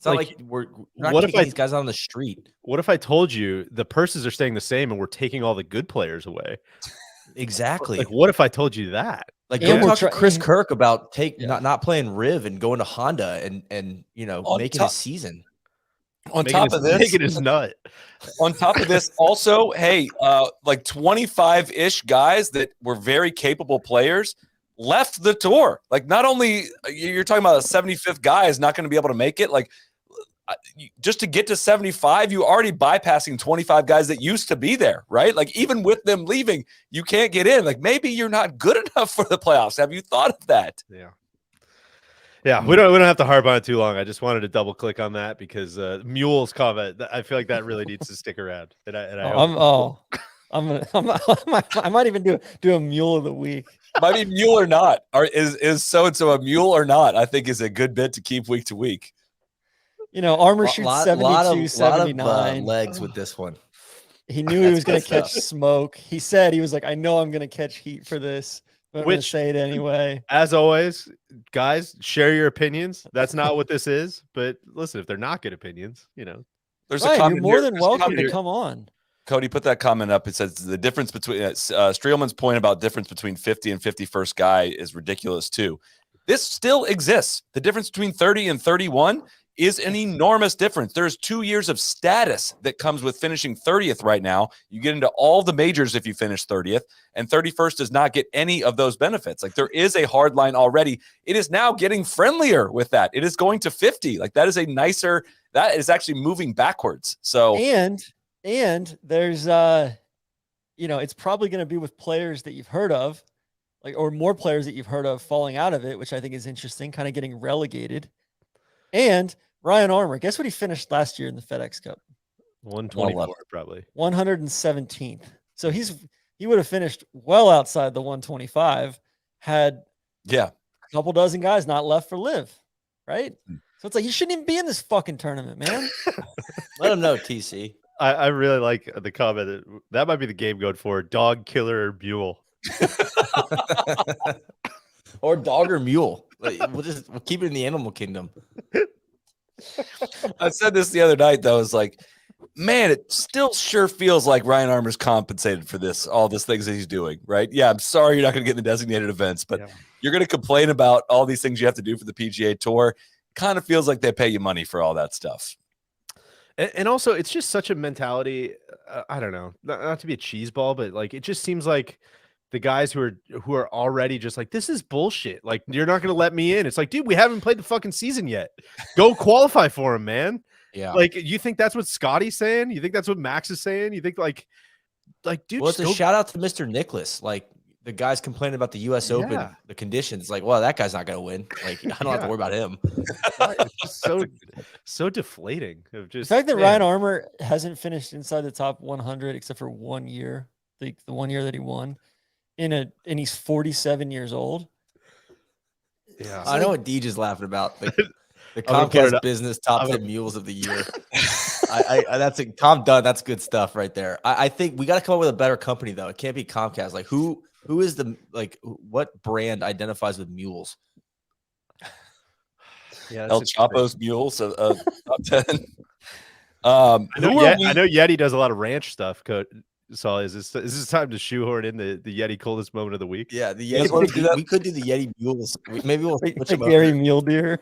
not we're not kicking these guys out on the street. What if I told you the purses are staying the same and we're taking all the good players away? Exactly. What if I told you that? Go talk to Chris Kirk about not playing Riv and going to Honda and making a season. On top of this, making his nut. On top of this, also, hey, 25-ish guys that were very capable players left the tour. Not only you're talking about a 75th guy is not going to be able to make it. Just to get to 75, you already bypassing 25 guys that used to be there, right? Even with them leaving, you can't get in. Maybe you're not good enough for the playoffs. Have you thought of that? Yeah, we don't have to harp on it too long. I just wanted to double click on that because Mule's comment, I feel like that really needs to stick around. I might even do a Mule of the week. Might be mule or not. Or is so and so a mule or not? I think is a good bit to keep week to week. Armour shoots 72, 79. Lot of legs with this one. He knew he was going to catch smoke. He said he was I know I'm going to catch heat for this. But I'm going to say it anyway. As always, guys, share your opinions. That's not what this is. But listen, if they're not good opinions, there's a comment. You're more than welcome to come on. Cody, put that comment up. It says the difference between Streelman's point about difference between 50 and 51st guy is ridiculous too. This still exists. The difference between 30 and 31 is an enormous difference. There's 2 years of status that comes with finishing 30th right now. You get into all the majors if you finish 30th, and 31st does not get any of those benefits. There is a hard line already. It is now getting friendlier with that. It is going to 50. That is that is actually moving backwards. So and there's it's probably going to be with players that you've heard of, or more players that you've heard of falling out of it, which I think is interesting, kind of getting relegated. And Ryan Armour, guess what he finished last year in the FedEx Cup? 124, probably 117th. So he would have finished well outside the 125 had a couple dozen guys not left for live, right? So it's like you shouldn't even be in this fucking tournament, man. Let him know, TC. I really like the comment that might be the game going forward. Dog, killer, or mule. Or dog or mule. Like, we'll keep it in the animal kingdom. I said this the other night, though. It's like, man, it still sure feels like Ryan Armour's compensated for this, all these things that he's doing, right? Yeah, I'm sorry you're not going to get in the designated events, but you're going to complain about all these things you have to do for the PGA Tour. Kind of feels like they pay you money for all that stuff. And also, it's just such a mentality. I don't know, not to be a cheese ball, but like it just seems like the guys who are already just like, this is bullshit. Like, you're not going to let me in. It's like, dude, we haven't played the fucking season yet. Go qualify for him, man. Yeah. Like, you think that's what Scotty's saying? You think that's what Max is saying? You think like, dude, well, it's a shout out to Mr. Nicholas. Like, the guys complaining about the U.S. Open, the conditions. Like, well, that guy's not going to win. Like, I don't have to worry about him. It's just so deflating. Of just The fact that Ryan Armour hasn't finished inside the top 100 except for 1 year, the 1 year that he won, and he's 47 years old. Yeah, I know what Deej is laughing about. The Comcast business top 10 mules of the year. That's Tom Dunn. That's good stuff right there. I think we got to come up with a better company though. It can't be Comcast. Like who is what brand identifies with mules? Yeah, El Chapo's mules top 10. I know Yeti does a lot of ranch stuff. So is this time to shoehorn in the Yeti coldest moment of the week? Yeah, the Yeti. We could do the Yeti mules. Maybe we'll switch them up. Gary Mule Deer.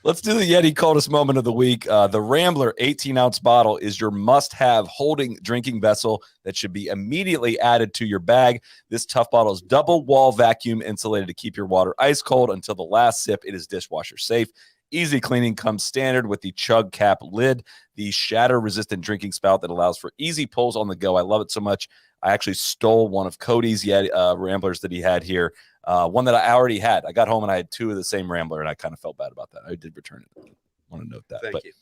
Let's do the Yeti coldest moment of the week. The Rambler 18-ounce bottle is your must-have holding drinking vessel that should be immediately added to your bag. This tough bottle is double wall vacuum insulated to keep your water ice cold until the last sip. It is dishwasher safe. Easy cleaning comes standard with the chug cap lid, the shatter-resistant drinking spout that allows for easy pulls on the go. I love it so much. I actually stole one of Cody's Ramblers that he had here, one that I already had. I got home and I had two of the same Rambler, and I kind of felt bad about that. I did return it. I want to note that. Thank you.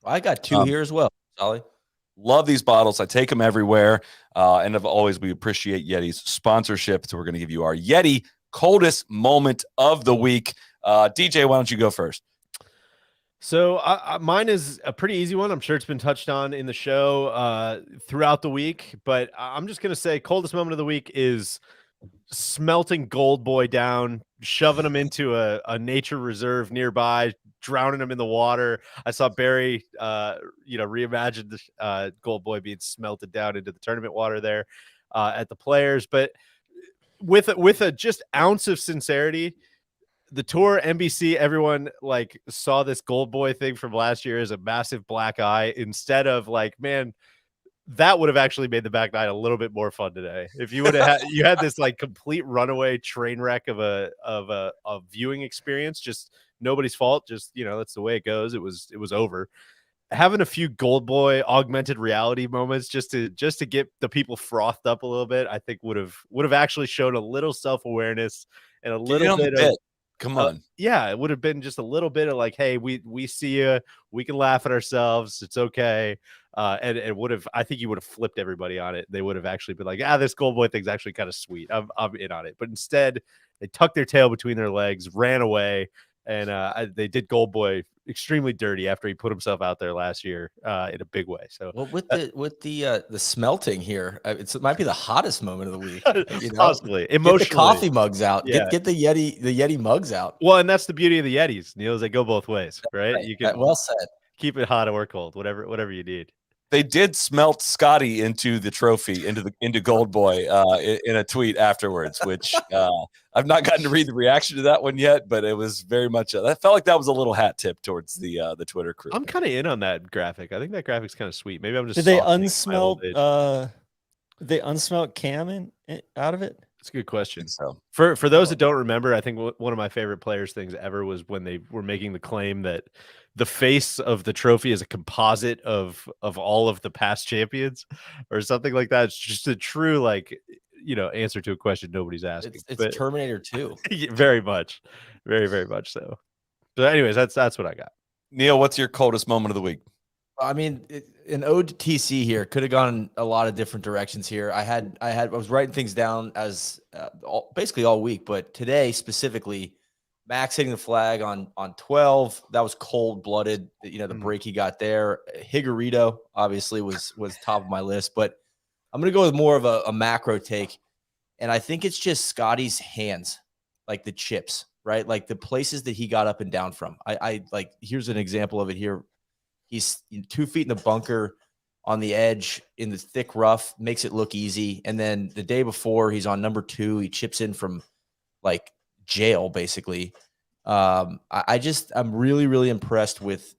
I got two here as well, Solly. Love these bottles. I take them everywhere. And as always, we appreciate Yeti's sponsorship. So we're going to give you our Yeti coldest moment of the week. DJ, why don't you go first? So mine is a pretty easy one. I'm sure it's been touched on in the show throughout the week, but I'm just going to say coldest moment of the week is smelting Gold Boy down, shoving him into a nature reserve nearby, drowning him in the water. I saw Barry, reimagined Gold Boy being smelted down into the tournament water there at the Players, but with a just ounce of sincerity. The tour, NBC, everyone like saw this Gold Boy thing from last year as a massive black eye instead of like, man, that would have actually made the back nine a little bit more fun today. If you would have you had this like complete runaway train wreck of a viewing experience, just nobody's fault. Just, that's the way it goes. It was over. Having a few Gold Boy augmented reality moments just to get the people frothed up a little bit, I think would have actually shown a little self-awareness and a little bit of. Come on. Yeah, it would have been just a little bit of like, hey, we see you, we can laugh at ourselves, it's okay. And it would have, I think you would have flipped everybody on it. They would have actually been like, this Gold Boy thing's actually kind of sweet. I'm in on it. But instead, they tucked their tail between their legs, ran away, and they did Gold Boy extremely dirty after he put himself out there last year in a big way. So with the smelting here, it might be the hottest moment of the week. Possibly emotionally. Get the coffee mugs out. Yeah. Get the Yeti mugs out. Well, and that's the beauty of the Yetis, Neil, is they go both ways, right? You can well said. Keep it hot or cold, whatever you need. They did smelt Scotty into the trophy, into Gold Boy in a tweet afterwards, which I've not gotten to read the reaction to that one yet, but it was very much that felt like that was a little hat tip towards the Twitter crew. I'm kind of in on that graphic. I think that graphic's kind of sweet. Maybe I'm just. Did they unsmelt Cam out of it? That's a good question. So for those that don't remember, I think one of my favorite Players things ever was when they were making the claim that the face of the trophy is a composite of all of the past champions or something like that. It's just a true answer to a question nobody's asking. It's Terminator 2. Very much. Very, very much so. So anyways, that's what I got. Neil, what's your coldest moment of the week? I mean, an ode to TC here could have gone a lot of different directions here. I was writing things down as basically all week, but today specifically, Max hitting the flag on 12. That was cold-blooded. You know, the break he got there. Higuerito obviously was top of my list, but I'm going to go with more of a macro take. And I think it's just Scotty's hands, like the chips, right? Like the places that he got up and down from. I like, here's an example of it here. He's 2 feet in the bunker on the edge in the thick rough, makes it look easy. And then the day before, he's on number 2. He chips in from like jail, basically. I'm really, really impressed with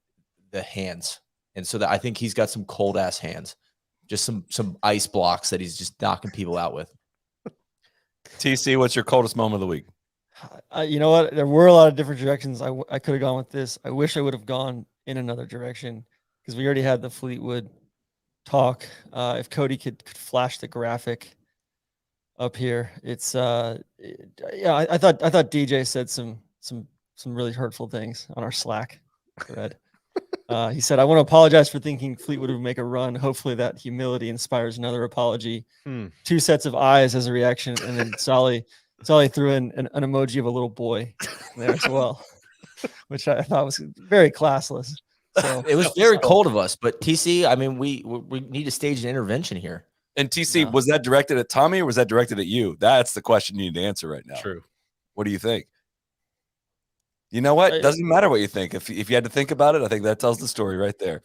the hands. And so that I think he's got some cold ass hands, just some ice blocks that he's just knocking people out with. TC, what's your coldest moment of the week? You know what? There were a lot of different directions I could have gone with this. I wish I would have gone in another direction because we already had the Fleetwood talk. If Cody could flash the graphic up here, it's I thought DJ said some really hurtful things on our Slack thread. He said, "I want to apologize for thinking Fleetwood would make a run. Hopefully that humility inspires another apology." 2 sets of eyes as a reaction, and then Solly threw in an emoji of a little boy there as well, which I thought was very classless. So It was very cold of us, but TC, I mean, we need to stage an intervention here. And TC, was that directed at Tommy or was that directed at you? That's the question you need to answer right now. True. What do you think? You know what? It doesn't matter what you think. If you had to think about it, I think that tells the story right there.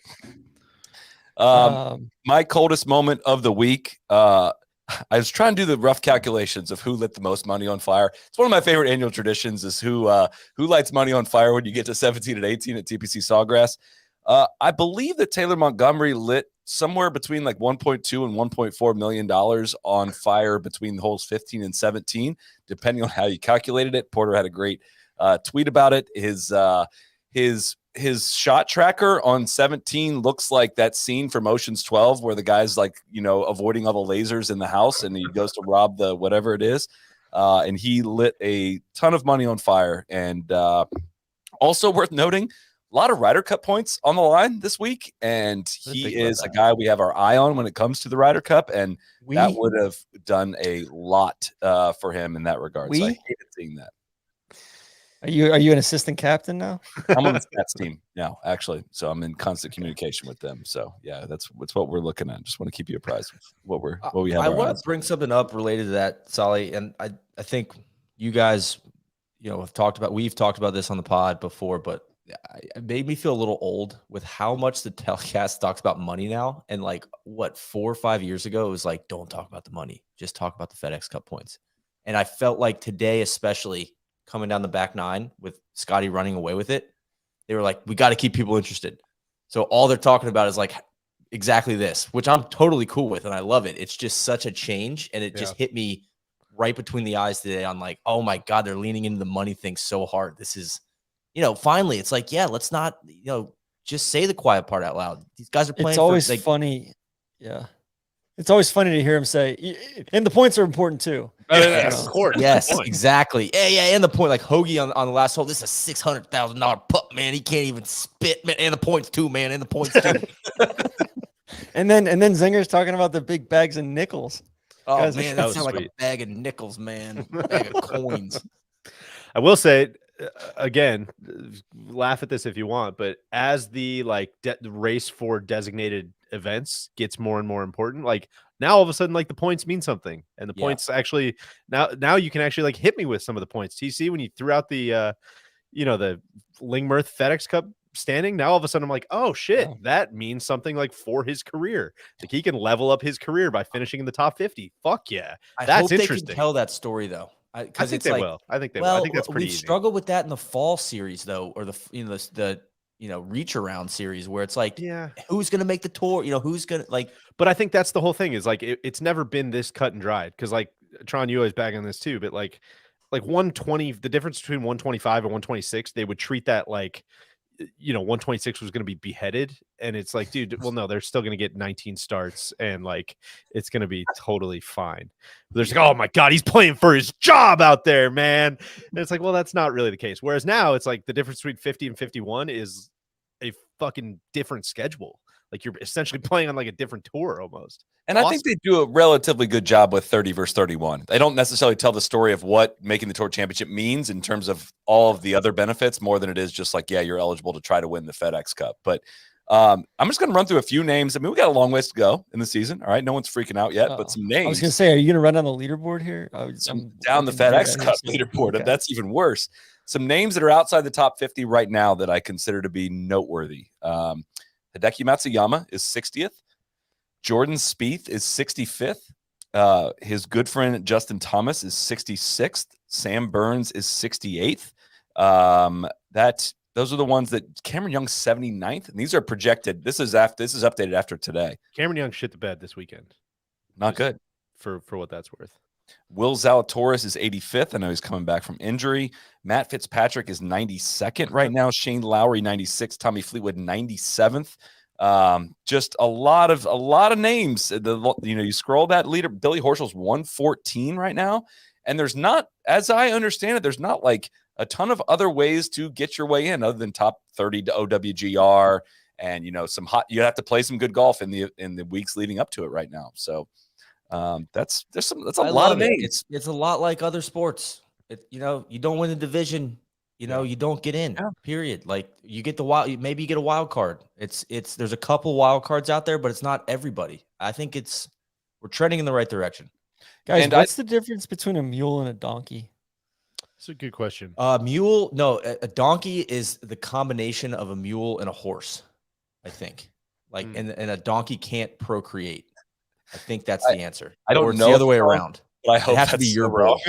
My coldest moment of the week. I was trying to do the rough calculations of who lit the most money on fire. It's one of my favorite annual traditions is who lights money on fire when you get to 17 and 18 at TPC Sawgrass. I believe that Taylor Montgomery lit somewhere between like $1.2 and $1.4 million on fire between holes 15 and 17, depending on how you calculated it. Porter had a great tweet about it. His shot tracker on 17 looks like that scene from Ocean's 12 where the guy's like, avoiding all the lasers in the house and he goes to rob the whatever it is. And he lit a ton of money on fire. And also worth noting, a lot of Ryder Cup points on the line this week. And he is a guy we have our eye on when it comes to the Ryder Cup. And that would have done a lot for him in that regard. So I hated seeing that. Are you an assistant captain now? I'm on the stats team now, actually. So I'm in constant communication with them. So yeah, that's what we're looking at. Just want to keep you apprised of what we have. I want to bring something up related to that, Solly. And I think you guys, we've talked about this on the pod before, but it made me feel a little old with how much the telecast talks about money now. And like 4 or 5 years ago, it was like, don't talk about the money, just talk about the FedEx Cup points. And I felt like today, especially coming down the back 9 with Scotty running away with it, they were like, we got to keep people interested. So all they're talking about is like exactly this, which I'm totally cool with. And I love it. It's just such a change. And it just hit me right between the eyes today on like, oh my God, they're leaning into the money thing so hard. This is, finally it's like, let's not, just say the quiet part out loud. These guys are playing. It's always funny. Yeah. It's always funny to hear him say, and the points are important too. Of course. Yes, exactly. Yeah. And the point, like Hoagie on the last hole, this is a $600,000 putt, man. He can't even spit, man. And the points too, man. And the points too. and then Zinger's talking about the big bags of nickels. Oh Guys, man, that sounds like a bag of nickels, man. A bag of coins. I will say, again, laugh at this if you want, but as the race for designated events gets more and more important, like now all of a sudden, like the points mean something, and the points actually now you can actually like hit me with some of the points. TC, when you threw out the the Lingmerth FedEx Cup standing, now all of a sudden I'm like, oh shit, that means something like for his career. Like he can level up his career by finishing in the top 50. Fuck yeah, that's interesting. They can tell that story though. I think they will. I think they will. I think that's pretty we've easy. struggled with that in the fall series though, or the reach around series where it's like, who's gonna make the tour? Who's gonna like? But I think that's the whole thing is like it's never been this cut and dried because like Tron, you always bag on this too, but like 120, the difference between 125 and 126, they would treat that like 126 was going to be beheaded, and it's like, dude, well, no, they're still going to get 19 starts, and like it's going to be totally fine. There's like, oh my God, he's playing for his job out there, man. And it's like, well, that's not really the case. Whereas now it's like the difference between 50 and 51 is a fucking different schedule. Like you're essentially playing on like a different tour almost. And I think they do a relatively good job with 30 versus 31. They don't necessarily tell the story of what making the Tour Championship means in terms of all of the other benefits more than it is just like, yeah, you're eligible to try to win the FedEx Cup. But I'm just going to run through a few names. I mean, we got a long ways to go in the season. All right. No one's freaking out yet, but some names. I was going to say, are you going to run down the leaderboard here? Down the FedEx Cup leaderboard. Okay. That's even worse. Some names that are outside the top 50 right now that I consider to be noteworthy. Hideki Matsuyama is 60th. Jordan Spieth is 65th. His good friend Justin Thomas is 66th. Sam Burns is 68th. Those are the ones that Cameron Young's 79th, and these are projected. This is updated after today. Cameron Young shit the bed this weekend. Not good for what that's worth. Will Zalatoris is 85th. I know he's coming back from injury. Matt Fitzpatrick is 92nd right now. Shane Lowry 96th. Tommy Fleetwood 97th. Just a lot of names. You scroll that leader. Billy Horschel's 114 right now, and there's not, as I understand it, there's not like a ton of other ways to get your way in other than top 30 to OWGR, and you have to play some good golf in the weeks leading up to it right now. So that's a lot of names. It's a lot like other sports. You don't win the division. You don't get in. Yeah. Period. Like you get maybe you get a wild card. There's a couple wild cards out there, but it's not everybody. I think we're trending in the right direction. Guys, what's the difference between a mule and a donkey? That's a good question. Mule, no, a donkey is the combination of a mule and a horse. I think, and a donkey can't procreate. I think that's the answer. I don't know. It's the other way around. But I hope it has to be your wrong.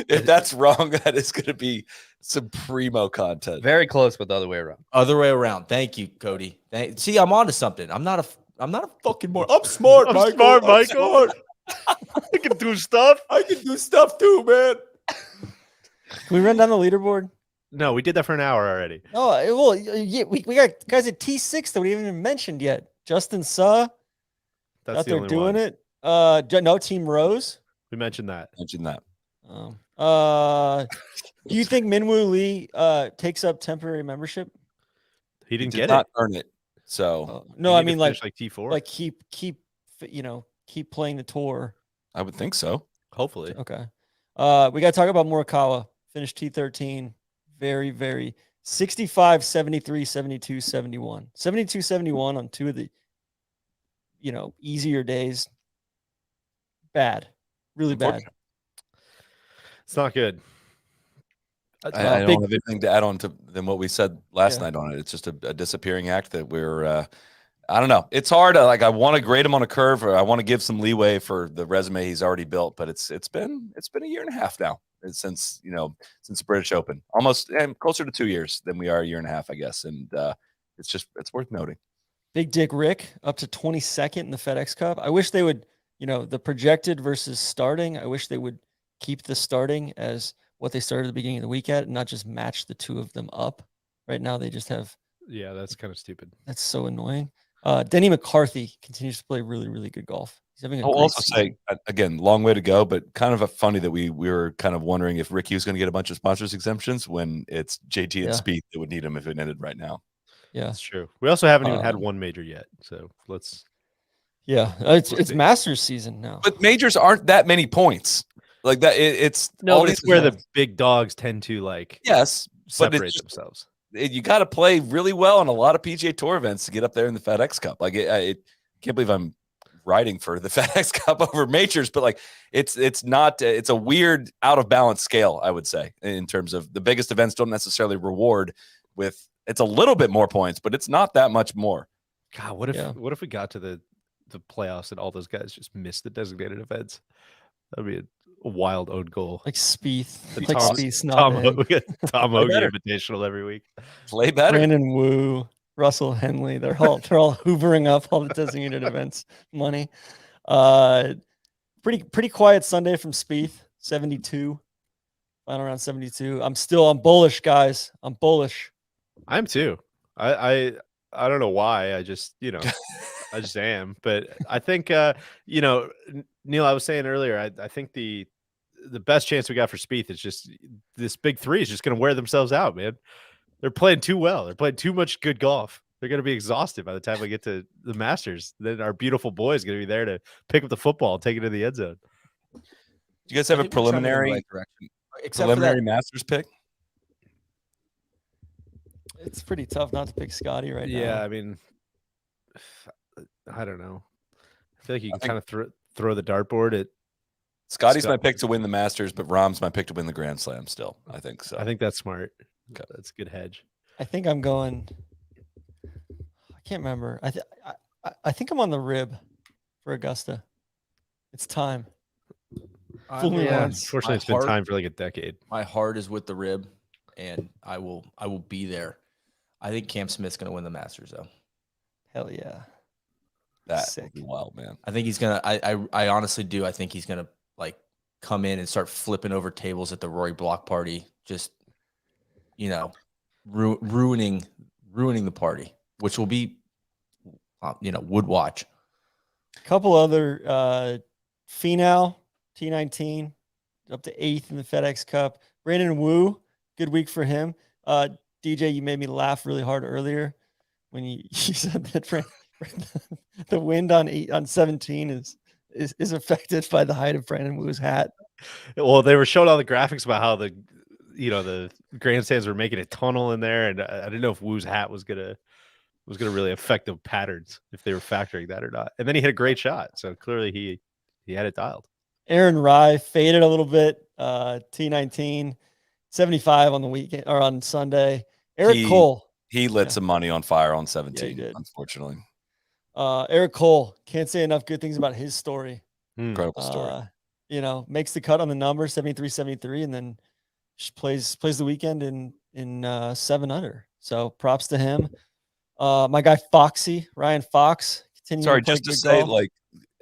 If that's wrong, that is going to be some primo content. Very close, but the other way around. Other way around. Thank you, Cody. See, I'm onto something. I'm not a fucking more. I'm smart, Michael. Michael. I can do stuff. I can do stuff too, man. Can we run down the leaderboard? No, we did that for an hour already. Oh, well, yeah, we got guys at T6 that we haven't even mentioned yet. Justin Suh. That's out the there only doing one. it. No, Team Rose. We mentioned that. Do you think Minwoo Lee takes up temporary membership? He didn't did get not it. earn it. So no, I mean like T4. like keep playing the tour. I would think so. Hopefully. Okay. We got to talk about Morikawa. Finished T13. Very, very 65, 73, 72, 71. 72, 71 on two of the easier days. Bad. Really bad. It's not good. I don't have anything to add on than what we said last night on it. It's just a disappearing act that we're I don't know. It's hard. I want to grade him on a curve, or I want to give some leeway for the resume he's already built. But it's been a year and a half now since the British Open, almost closer to 2 years than we are a year and a half, I guess. And it's worth noting. Big Dick Rick up to 22nd in the FedEx Cup. I wish they would, the projected versus starting. I wish they would keep the starting as what they started at the beginning of the week at, and not just match the two of them up. Right now, they just have. Yeah, that's kind of stupid. That's so annoying. Denny McCarthy continues to play really, really good golf. He's having I'll also say, again, long way to go, but kind of funny that we were kind of wondering if Ricky was going to get a bunch of sponsors exemptions when it's JT and Spieth that would need them if it ended right now. Yeah, that's true. We also haven't even had one major yet, so let's. Yeah, it's Masters season now. But majors aren't that many points like that. It's where the big dogs tend to separate themselves. You got to play really well in a lot of PGA Tour events to get up there in the FedEx Cup. Like, I can't believe I'm writing for the FedEx Cup over majors, but it's not. It's a weird out of balance scale, I would say, in terms of the biggest events don't necessarily reward with. It's a little bit more points, but it's not that much more. God, what if we got to the playoffs and all those guys just missed the designated events? That'd be a wild own goal. Like Spieth. Tom Hoge Invitational every week. Play better. Brandon Wu, Russell Henley. They're all hoovering up all the designated events money. Pretty quiet Sunday from Spieth. 72. Final round 72. I'm bullish, guys. I'm bullish. I'm too. I don't know why. I just I just am. But I think Neil, I was saying earlier, I think the best chance we got for Spieth is just this big three is just going to wear themselves out, man. They're playing too well. They're playing too much good golf. They're going to be exhausted by the time we get to the Masters. Then our beautiful boy is going to be there to pick up the football and take it to the end zone. Do you guys have I a think we're trending in the preliminary right direction. Except for preliminary that, Masters pick? It's pretty tough not to pick Scotty right now. Yeah, I mean, I don't know. I feel like you I can kind of throw the dartboard at. Scotty's my Scott- pick to win the Masters, but Rahm's my pick to win the Grand Slam still. I think so. I think that's smart. Okay. That's a good hedge. I think I'm going. I can't remember. I think I'm on the rib for Augusta. It's time. Fool me Yeah, once. unfortunately, My it's been heart- time for like a decade. my heart is with the rib, and I will be there. I think Cam Smith's going to win the Masters, though. Hell yeah. That Sick. would be wild, man. I think he's gonna. I honestly do. I think he's gonna like come in and start flipping over tables at the Rory Block party. Just ruining the party, which will be would watch. Couple other Finau T19 up to 8th in the FedEx Cup. Brandon Wu, good week for him. DJ, you made me laugh really hard earlier when you said that the wind on 17 is affected by the height of Brandon Wu's hat. Well, they were showing all the graphics about how the grandstands were making a tunnel in there, and I didn't know if Wu's hat was gonna really affect the patterns, if they were factoring that or not. And then he hit a great shot, so clearly he had it dialed. Aaron Rye faded a little bit. T19, 75 on the weekend or on Sunday. Eric Cole. He lit some money on fire on 17, did. unfortunately. Eric Cole, can't say enough good things about his story. Incredible story. Makes the cut on the number 73, and then just plays the weekend in 7 under. So props to him. My guy Foxy, Ryan Fox. Sorry, just to say, like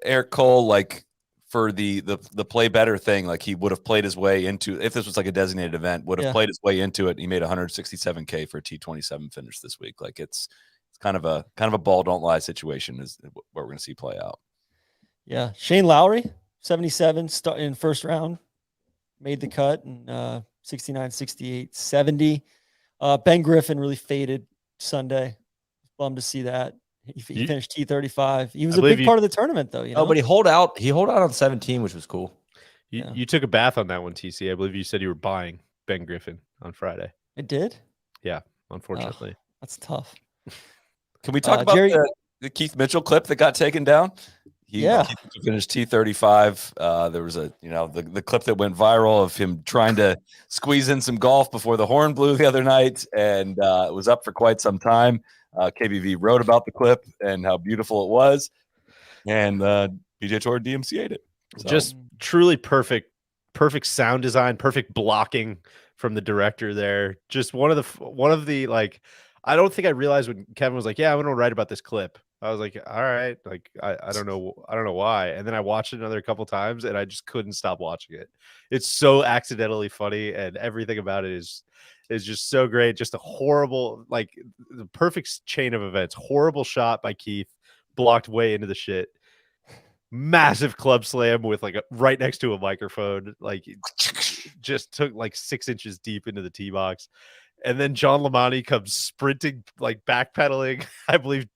Eric Cole, like for the play better thing, like he would have played his way into, if this was like a designated event, would have played his way into it. He made 167K for a T27 finish this week. Like it's kind of a ball don't lie situation is what we're going to see play out. Yeah, Shane Lowry, 77 in first round, made the cut, and 69, 68, 70. Ben Griffin really faded Sunday. Bummed to see that. He finished T35. He was a big part of the tournament, though. Oh, but he hold out on 17, which was cool. You took a bath on that one, TC. I believe you said you were buying Ben Griffin on Friday. It did? Yeah, unfortunately. That's tough. Can we talk about Jerry, the Keith Mitchell clip that got taken down? He finished T35. There was the clip that went viral of him trying to squeeze in some golf before the horn blew the other night, and it was up for quite some time. KBV wrote about the clip and how beautiful it was, and PGA Tour DMCA'd it. So. Just truly perfect sound design, perfect blocking from the director there. Just one of the like, I don't think I realized when Kevin was like, "Yeah, I'm going to write about this clip." I was like, "All right," like I don't know why. And then I watched it another couple times, and I just couldn't stop watching it. It's so accidentally funny, and everything about it is just so great. Just a horrible, like the perfect chain of events. Horrible shot by Keith, blocked way into the shit. Massive club slam with like right next to a microphone, like just took like 6 inches deep into the tee box. And then John Lamani comes sprinting, like backpedaling. I believe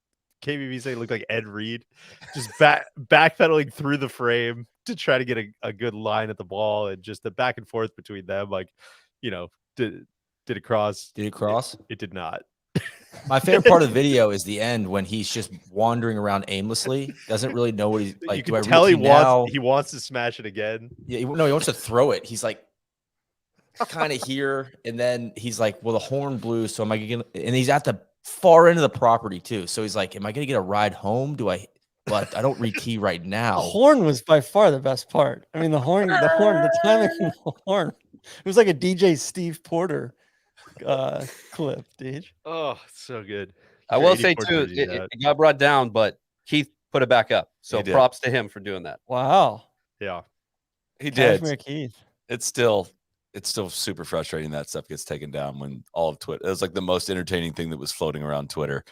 KBB said he looked like Ed Reed, just backpedaling through the frame to try to get a good line at the ball, and just the back and forth between them, like, did it cross? Did it cross? It did not. My favorite part of the video is the end when he's just wandering around aimlessly, doesn't really know what he's like. You can tell he wants to smash it again. Yeah, he wants to throw it. He's like kind of here, and then he's like, "Well, the horn blew, so am I gonna?" And he's at the far end of the property too, so he's like, "Am I gonna get a ride home? But I don't re-tee right now." The horn was by far the best part. I mean, the timing of the horn. It was like a DJ Steve Porter clip, dude. Oh, so good. I will say too, it got brought down, but Keith put it back up. So props to him for doing that. Wow. Yeah, he did. Cashmere Keith. It's still super frustrating that stuff gets taken down when all of Twitter. It was like the most entertaining thing that was floating around Twitter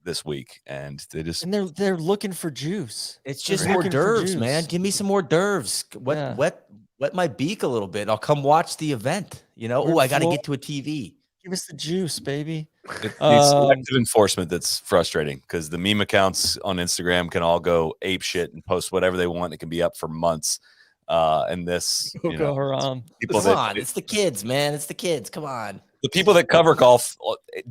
this week, and they're looking for juice. It's just more derves, man. Give me some more derves. Wet my beak a little bit. I'll come watch the event. Oh, I got to get to a TV. Give us the juice, baby. It's the selective enforcement that's frustrating because the meme accounts on Instagram can all go ape shit and post whatever they want. It can be up for months. And this, Boko Haram. people Come on, it's the kids, man. It's the kids. Come on. the people that cover golf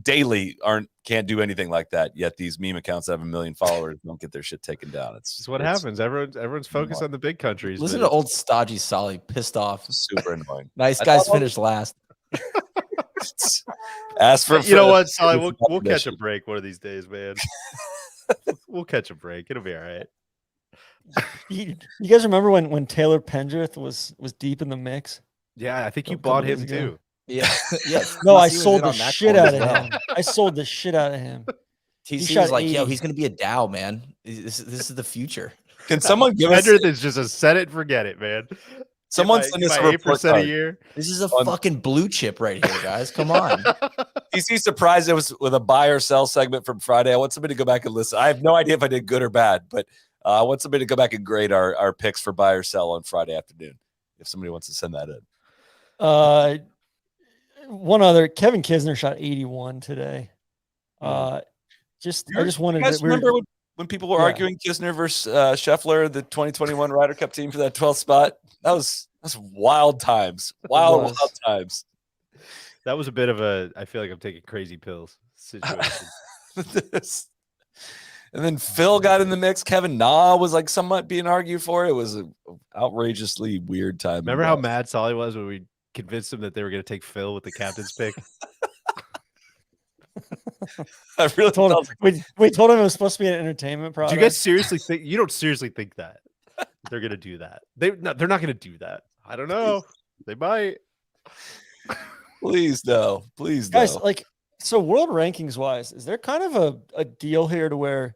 daily can't do anything like that. Yet these meme accounts that have 1 million followers don't get their shit taken down. It's what happens. Everyone's focused on the big countries. Listen to old stodgy Solly, pissed off. Super annoying. Nice guys finished last. Ask for you know what, Solly? We'll catch a break one of these days, man. We'll catch a break. It'll be all right. You guys remember when Taylor Pendrith was deep in the mix? Yeah, I think you bought him too. Yeah. Yes. No, I sold the shit out of him. I sold the shit out of him. TC was like, yo, he's gonna be a Dow, man. This is the future. Can someone give us? Pendrith is just a set it, forget it, man. Someone send us a 8% a year. This is a fucking blue chip right here, guys. Come on. DC surprised it was with a buy or sell segment from Friday. I want somebody to go back and listen. I have no idea if I did good or bad, but I want somebody to go back and grade our picks for buy or sell on Friday afternoon. If somebody wants to send that in. One other, Kevin Kisner shot 81 today. I just wanted you guys to remember when people were arguing Kisner versus Scheffler, the 2021 Ryder Cup team for that 12th spot? That's wild times. Wild times. That was a bit of a I feel like I'm taking crazy pills situation. And then Phil got in the mix. Kevin Na was like somewhat being argued for. It was an outrageously weird time. Remember how mad Solly was when we convinced him that they were going to take Phil with the captain's pick? I really told him. We told him it was supposed to be an entertainment product. Do you guys seriously think? You don't seriously think that they're going to do that? They're not going to do that. I don't know. They might. Please no. Please guys, no. like, so world rankings wise, is there kind of a deal here to where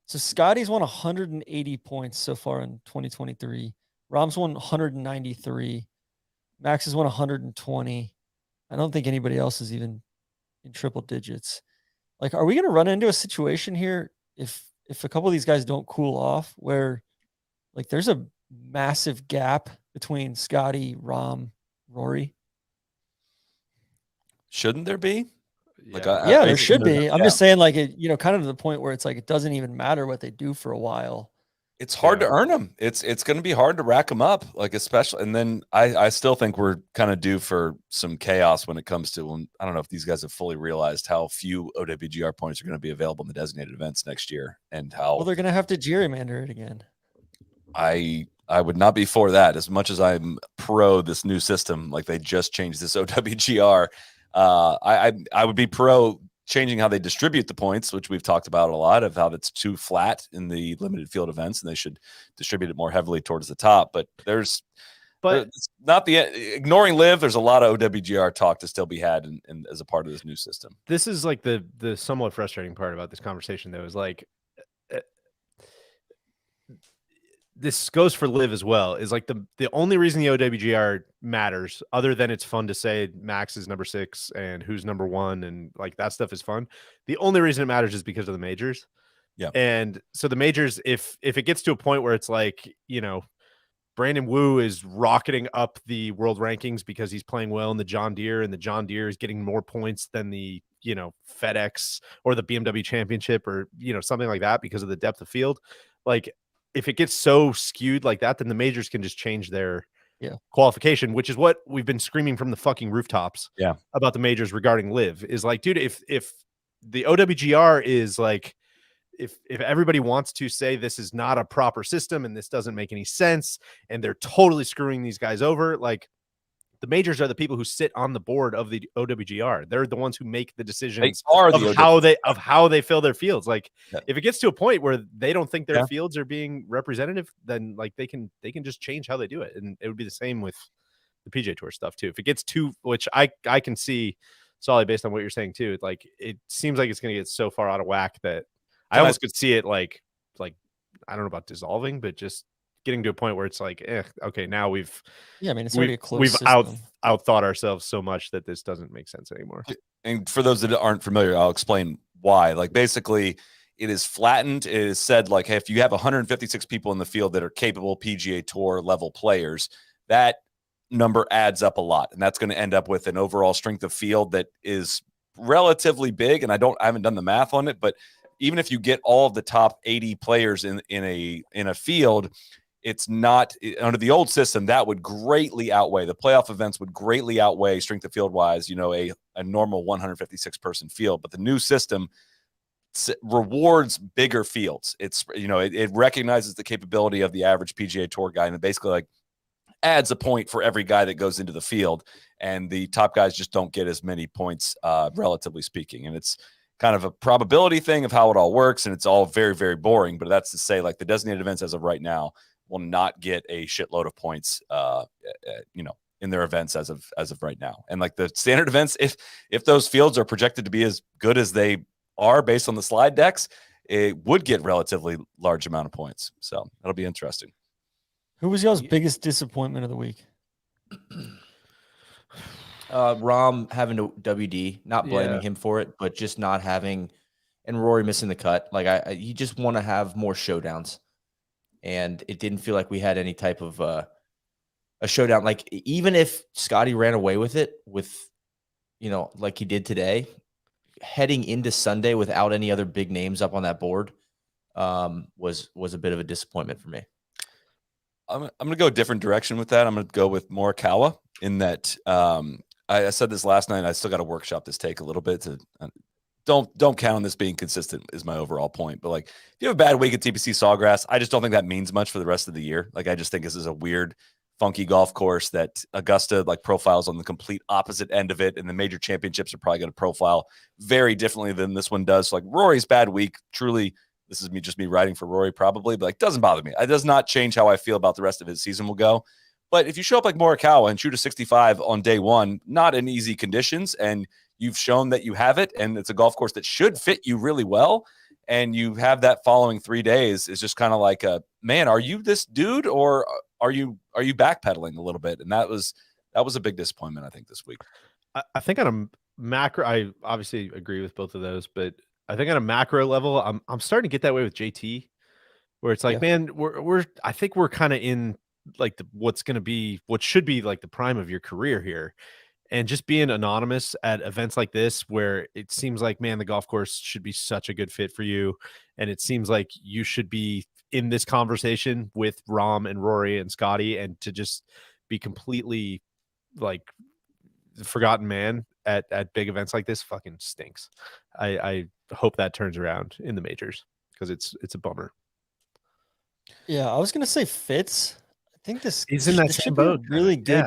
so Scotty's won 180 points so far in 2023. Rahm's won 193. Max has won 120. I don't think anybody else is even in triple digits. Like, are we going to run into a situation here if a couple of these guys don't cool off where like there's a massive gap between Scotty, Rahm, Rory? Shouldn't there be? Like, there should be. I'm just saying, like, it, kind of to the point where it's like it doesn't even matter what they do for a while. It's hard to earn them. It's going to be hard to rack them up, like especially. And then I still think we're kind of due for some chaos when it comes to. I don't know if these guys have fully realized how few OWGR points are going to be available in the designated events next year, and how they're going to have to gerrymander it again. I would not be for that as much as I'm pro this new system. Like they just changed this OWGR. I would be pro changing how they distribute the points, which we've talked about a lot of how that's too flat in the limited field events and they should distribute it more heavily towards the top. But it's not ignoring live. There's a lot of OWGR talk to still be had and as a part of this new system. This is like the somewhat frustrating part about this conversation though, is like, this goes for live as well, is like the only reason the OWGR matters, other than it's fun to say Max is number 6 and who's number 1 and like that stuff is fun. The only reason it matters is because of the majors. Yeah. And so the majors, if it gets to a point where it's like, Brandon Wu is rocketing up the world rankings because he's playing well in the John Deere, and the John Deere is getting more points than the, FedEx or the BMW Championship or, something like that because of the depth of field. Like, if it gets so skewed like that, then the majors can just change their qualification, which is what we've been screaming from the fucking rooftops about the majors regarding live. Is like, dude, if the OWGR is like, if everybody wants to say this is not a proper system and this doesn't make any sense and they're totally screwing these guys over, like the majors are the people who sit on the board of the OWGR. They're the ones who make the decisions of how they fill their fields. Like if it gets to a point where they don't think their fields are being representative, then like they can just change how they do it. And it would be the same with the PGA Tour stuff too. If it gets too, which I can see, Solly, based on what you're saying too, like it seems like it's going to get so far out of whack that I almost could see it like I don't know about dissolving, but just getting to a point where it's like, okay, now we've it's already a close we've system. outthought ourselves so much that this doesn't make sense anymore. And for those that aren't familiar, I'll explain why. Like basically it is flattened. It is said like, hey, if you have 156 people in the field that are capable PGA Tour level players, that number adds up a lot, and that's going to end up with an overall strength of field that is relatively big. And I haven't done the math on it, but even if you get all of the top 80 players in a field, it's not under the old system that would greatly outweigh the playoff events would greatly outweigh strength of field wise, a normal 156 person field. But the new system rewards bigger fields. It's, it recognizes the capability of the average PGA Tour guy, and it basically like adds a point for every guy that goes into the field. And the top guys just don't get as many points, relatively speaking. And it's kind of a probability thing of how it all works. And it's all very, very boring. But that's to say, like, the designated events as of right now will not get a shitload of points, in their events as of right now. And like the standard events, if those fields are projected to be as good as they are based on the slide decks, it would get relatively large amount of points. So that'll be interesting. Who was y'all's biggest disappointment of the week? Rahm having to WD, not blaming him for it, but just not having, and Rory missing the cut. Like you just want to have more showdowns, and it didn't feel like we had any type of a showdown. Like even if Scotty ran away with it, like he did today, heading into Sunday without any other big names up on that board, was a bit of a disappointment for me. I'm going to go a different direction with that. I'm going to go with Morikawa in that. I said this last night. I still got to workshop this take a little bit. Don't count on this being consistent is my overall point. But like, if you have a bad week at TPC Sawgrass, I just don't think that means much for the rest of the year. Like, I just think this is a weird, funky golf course that Augusta like profiles on the complete opposite end of it, and the major championships are probably going to profile very differently than this one does. So like Rory's bad week, truly. This is me writing for Rory probably, but like doesn't bother me. It does not change how I feel about the rest of his season will go. But if you show up like Morikawa and shoot a 65 on day one, not in easy conditions, and you've shown that you have it, and it's a golf course that should fit you really well, and you have that following 3 days, is just kind of like man, are you this dude, or are you backpedaling a little bit? And that was a big disappointment, I think, this week. I think on a macro, I obviously agree with both of those, but I think on a macro level, I'm starting to get that way with JT, where it's like, man, I think we're kind of in like what should be like the prime of your career here. And just being anonymous at events like this, where it seems like, man, the golf course should be such a good fit for you. And it seems like you should be in this conversation with Rahm and Rory and Scotty, and to just be completely like the forgotten man at big events like this fucking stinks. I hope that turns around in the majors, because it's a bummer. Yeah, I was gonna say Fitz. I think he's in that same boat. Really good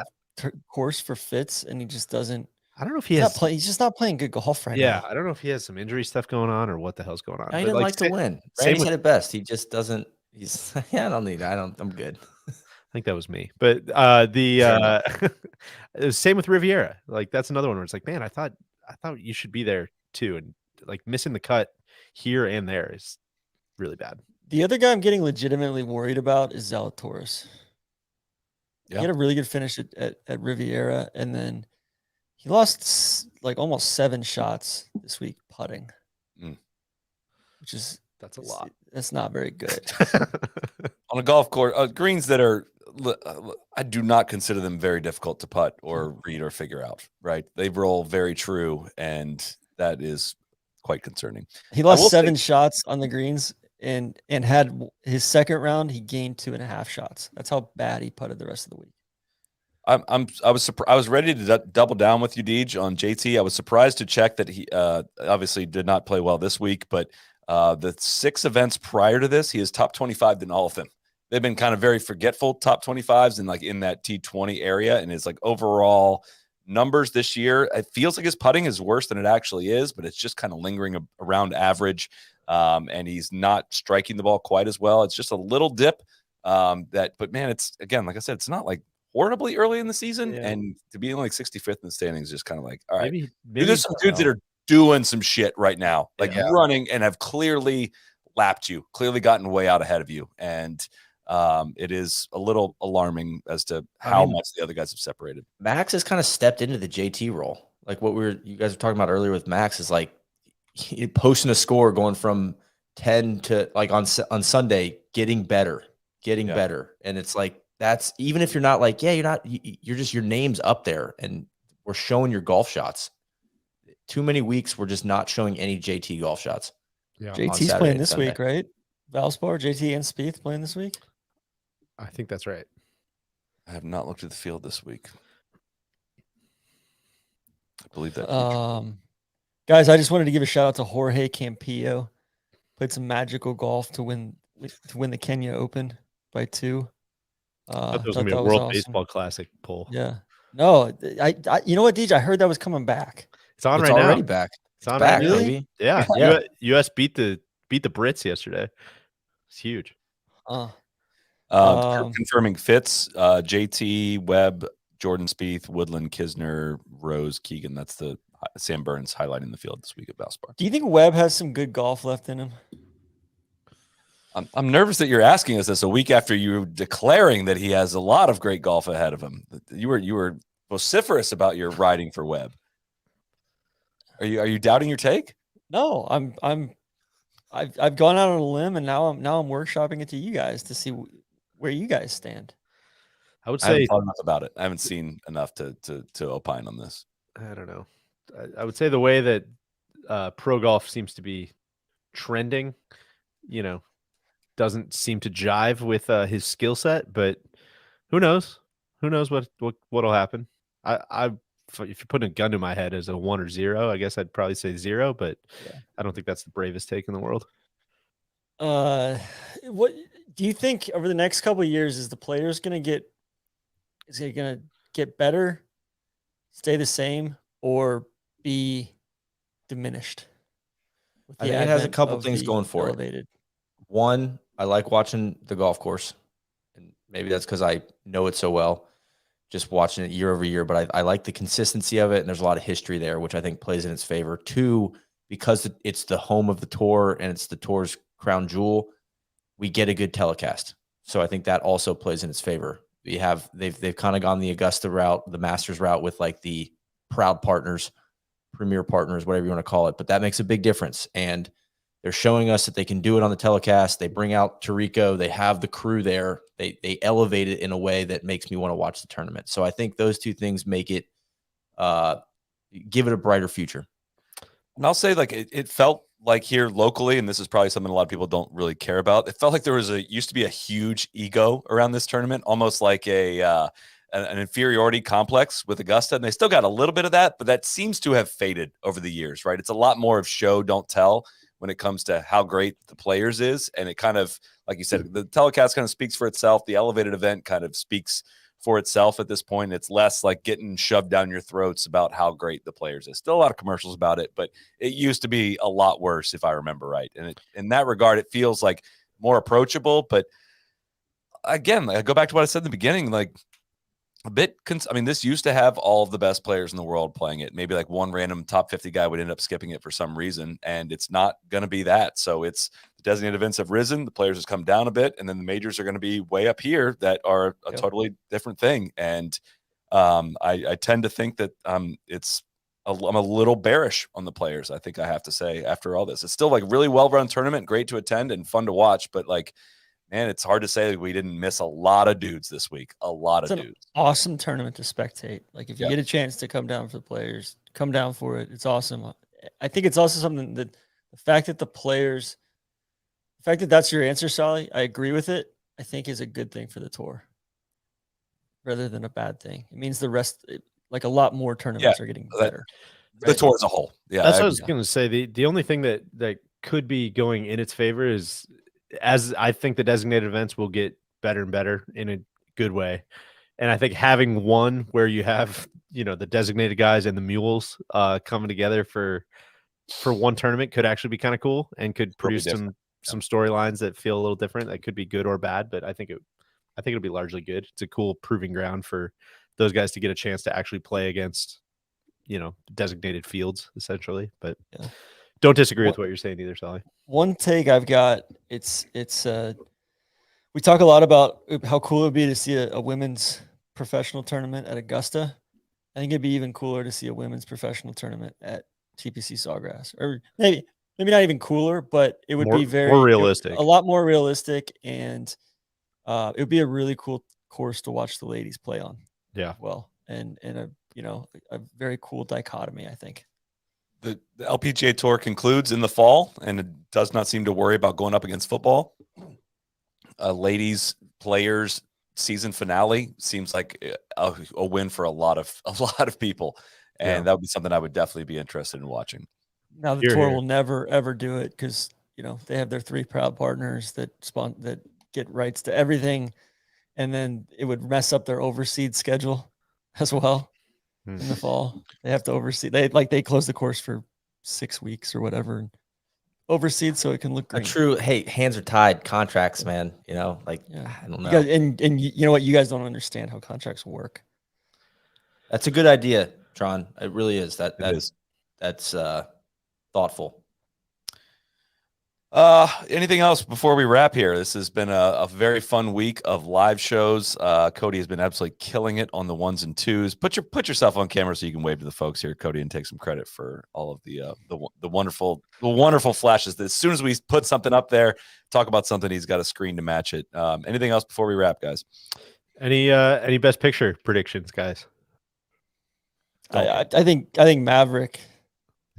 course for Fitz, and he just doesn't. I don't know if he's just not playing good golf right now. Yeah, I don't know if he has some injury stuff going on or what the hell's going on. He didn't like to win. Randy said it best. He just doesn't. He's I'm good. I think that was me. But same with Riviera. Like, that's another one where it's like, man, I thought you should be there too, and like missing the cut here and there is really bad. The other guy I'm getting legitimately worried about is Zalatoris. Yeah. He had a really good finish at Riviera, and then he lost like almost 7 shots this week putting, which is that's a lot. That's not very good. On a golf course, greens that are, I do not consider them very difficult to putt or read or figure out. Right? They roll very true, and that is quite concerning. He lost 7 shots on the greens, and had his second round, he gained 2.5 shots. That's how bad he putted the rest of the week. I was surprised. I was ready to double down with you, Deej, on JT. I was surprised to check that he obviously did not play well this week, but the 6 events prior to this, he is top 25 in all of them. They've been kind of very forgetful top 25s and like in that T20 area, and his like overall numbers this year, it feels like his putting is worse than it actually is, but it's just kind of lingering around average. And he's not striking the ball quite as well. It's just a little dip. But man, it's, again, like I said, it's not like horribly early in the season, and to be in like 65th in the standings is just kind of like, all right, maybe there's some dudes that are doing some shit right now, like running, and have clearly lapped you, clearly gotten way out ahead of you, and it is a little alarming as to how much the other guys have separated. Max has kind of stepped into the JT role, like what you guys were talking about earlier with Max, is like posting a score going from 10 to like on Sunday, getting better, and it's like that's even if you're not like, yeah, you're just your name's up there and we're showing your golf shots. Too many weeks we're just not showing any JT golf shots. Yeah, JT's Saturday playing and this Sunday. week, right? Valspar, JT, and Spieth playing this week. I think that's right. I have not looked at the field this week. I believe that. Guys, I just wanted to give a shout out to Jorge Campillo. Played some magical golf to win the Kenya Open by 2. I thought there was gonna be that a was World awesome. Baseball Classic poll. Yeah. No, I you know what, DJ? I heard that was coming back. It's on It's right already now. back. It's on Back, right now. baby. Yeah, Yeah. US beat the Brits yesterday. It's huge. Confirming Fitz, JT, Webb, Jordan Spieth, Woodland, Kisner, Rose, Keegan. That's the Sam Burns highlighting the field this week at Valspar. Do you think Webb has some good golf left in him? I'm nervous that you're asking us this a week after you declaring that he has a lot of great golf ahead of him. You were vociferous about your riding for Webb. Are you doubting your take? No, I've gone out on a limb and now I'm workshopping it to you guys to see where you guys stand. I would I haven't say thought enough about it. I haven't seen enough to opine on this. I don't know. I would say the way that pro golf seems to be trending, doesn't seem to jive with his skill set. But who knows? Who knows what'll happen? If you're putting a gun to my head as a 1 or 0, I guess I'd probably say 0. But Yeah. I don't think that's the bravest take in the world. What do you think over the next couple of years is the players going to get better, stay the same, or be diminished? I think it has a couple things going for it. One, I like watching the golf course, and maybe that's because I know it so well, just watching it year over year. But I like the consistency of it, and there's a lot of history there, which I think plays in its favor. 2, because it's the home of the tour and it's the tour's crown jewel, we get a good telecast. So I think that also plays in its favor. They've kind of gone the Augusta route, the Masters route with like the proud partners, premier partners, whatever you want to call it. But that makes a big difference. And they're showing us that they can do it on the telecast. They bring out Tarico. They have the crew there. They elevate it in a way that makes me want to watch the tournament. So I think those 2 things make it give it a brighter future. And I'll say, like, it felt like here locally, and this is probably something a lot of people don't really care about. It felt like there used to be a huge ego around this tournament, almost like an inferiority complex with Augusta. And they still got a little bit of that, but that seems to have faded over the years, right? It's a lot more of show, don't tell when it comes to how great the players is. And it kind of, like you said, the telecast kind of speaks for itself. The elevated event kind of speaks for itself at this point. It's less like getting shoved down your throats about how great the players is. Still a lot of commercials about it, but it used to be a lot worse, if I remember right. And in that regard, it feels like more approachable. But again, I go back to what I said in the beginning, like a bit. This used to have all of the best players in the world playing it. Maybe like one random top 50 guy would end up skipping it for some reason, and it's not going to be that. So it's the designated events have risen, the players has come down a bit, and then the majors are going to be way up here that are a totally different thing. And I tend to think that I'm a little bearish on the players. I think I have to say after all this, it's still like really well run tournament, great to attend and fun to watch, but like, man, it's hard to say we didn't miss a lot of dudes this week. A lot of dudes. Awesome tournament to spectate. Like if you get a chance to come down for the players, come down for it. It's awesome. I think it's also something that the fact that that's your answer, Solly, I agree with it, I think is a good thing for the tour rather than a bad thing. It means the rest, like a lot more tournaments are getting better. The tour as a whole. Yeah. That's what I was going to say. The only thing that could be going in its favor is, as I think the designated events will get better and better in a good way. And I think having one where you have, the designated guys and the mules coming together for one tournament could actually be kind of cool and could produce some storylines that feel a little different. That could be good or bad, but I think it'll be largely good. It's a cool proving ground for those guys to get a chance to actually play against, designated fields essentially. But don't disagree with what you're saying either, Sally. One take I've got, it's we talk a lot about how cool it would be to see a women's professional tournament at Augusta. I think it'd be even cooler to see a women's professional tournament at TPC Sawgrass, or maybe not even cooler, but it would be more realistic, a lot more realistic, and it would be a really cool course to watch the ladies play on. Yeah. Well, and a a very cool dichotomy, I think. The LPGA Tour concludes in the fall, and it does not seem to worry about going up against football. Ladies players season finale seems like a win for a lot of people, and that would be something I would definitely be interested in watching. Now the tour will never ever do it because they have their 3 proud partners that get rights to everything, and then it would mess up their overseed schedule as well. In the fall, they have to oversee. They close the course for 6 weeks or whatever, and overseed so it can look green. A true hands are tied contracts, man. I don't know. And you know what? You guys don't understand how contracts work. That's a good idea, Tron. It really is. That's thoughtful. Anything else before we wrap here? This has been a very fun week of live shows. Cody has been absolutely killing it on the 1s and 2s. Put yourself on camera so you can wave to the folks here, Cody, and take some credit for all of the wonderful flashes. As soon as we put something up there, talk about something, he's got a screen to match it. Anything else before we wrap, guys? Any best picture predictions, guys? I think Maverick.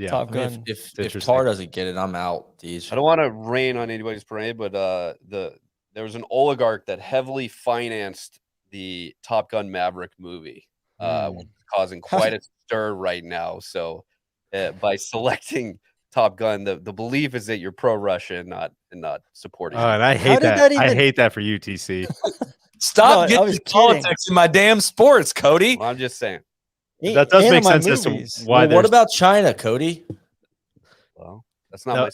Yeah. Top Gun. If Tar doesn't get it, I'm out. Geez. I don't want to rain on anybody's parade, but there was an oligarch that heavily financed the Top Gun Maverick movie, which is causing quite a stir right now. So by selecting Top Gun, the belief is that you're pro-Russia and not supporting. And I hate that. I hate that for you, TC. Stop getting politics in my damn sports, Cody. Well, I'm just saying. That does make sense as to why. What about China, Cody? Well, that's not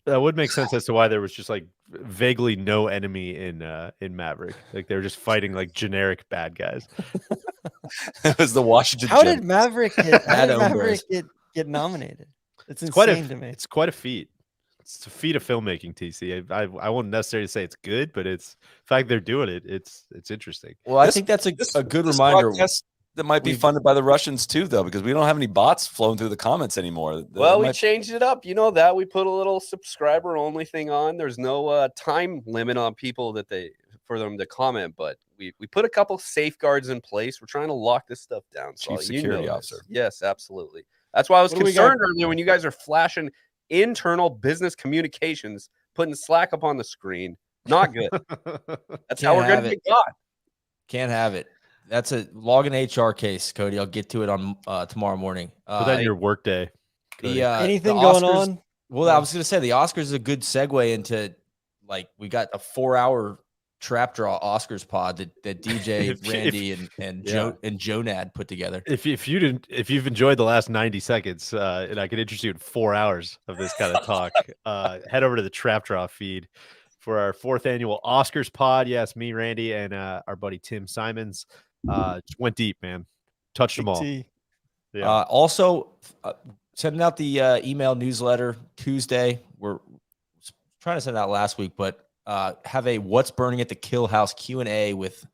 that would make sense as to why there was just like vaguely no enemy in Maverick. Like they were just fighting like generic bad guys. It was the Washington. How did Maverick get nominated? It's insane to me. It's quite a feat. It's a feat of filmmaking, TC. I won't necessarily say it's good, but it's the fact they're doing it. It's interesting. Well, I think that's a good reminder. That might be funded by the Russians too, though, because we don't have any bots flowing through the comments anymore. Well, we changed it up. You know that we put a little subscriber only thing on. There's no time limit on people for them to comment, but we put a couple safeguards in place. We're trying to lock this stuff down. Chief security officer. Yes, absolutely. That's why I was concerned earlier when you guys are flashing internal business communications, putting Slack up on the screen. Not good. That's how we're going to get caught. Can't have it. That's a login HR case, Cody. I'll get to it on tomorrow morning. Put that in your work day. Anything going on? Well, I was going to say the Oscars is a good segue into we got a 4-hour trap draw Oscars pod that DJ Randy and Jonad put together. If you've enjoyed the last 90 seconds, and I could interest you in 4 hours of this kind of talk, head over to the trap draw feed for our 4th annual Oscars pod. Yes, me, Randy, and our buddy Tim Simons. Just went deep, man. Touched them all. Yeah. Also, sending out the email newsletter Tuesday. We're trying to send it out last week, but have a "What's Burning at the Kill House" Q&A with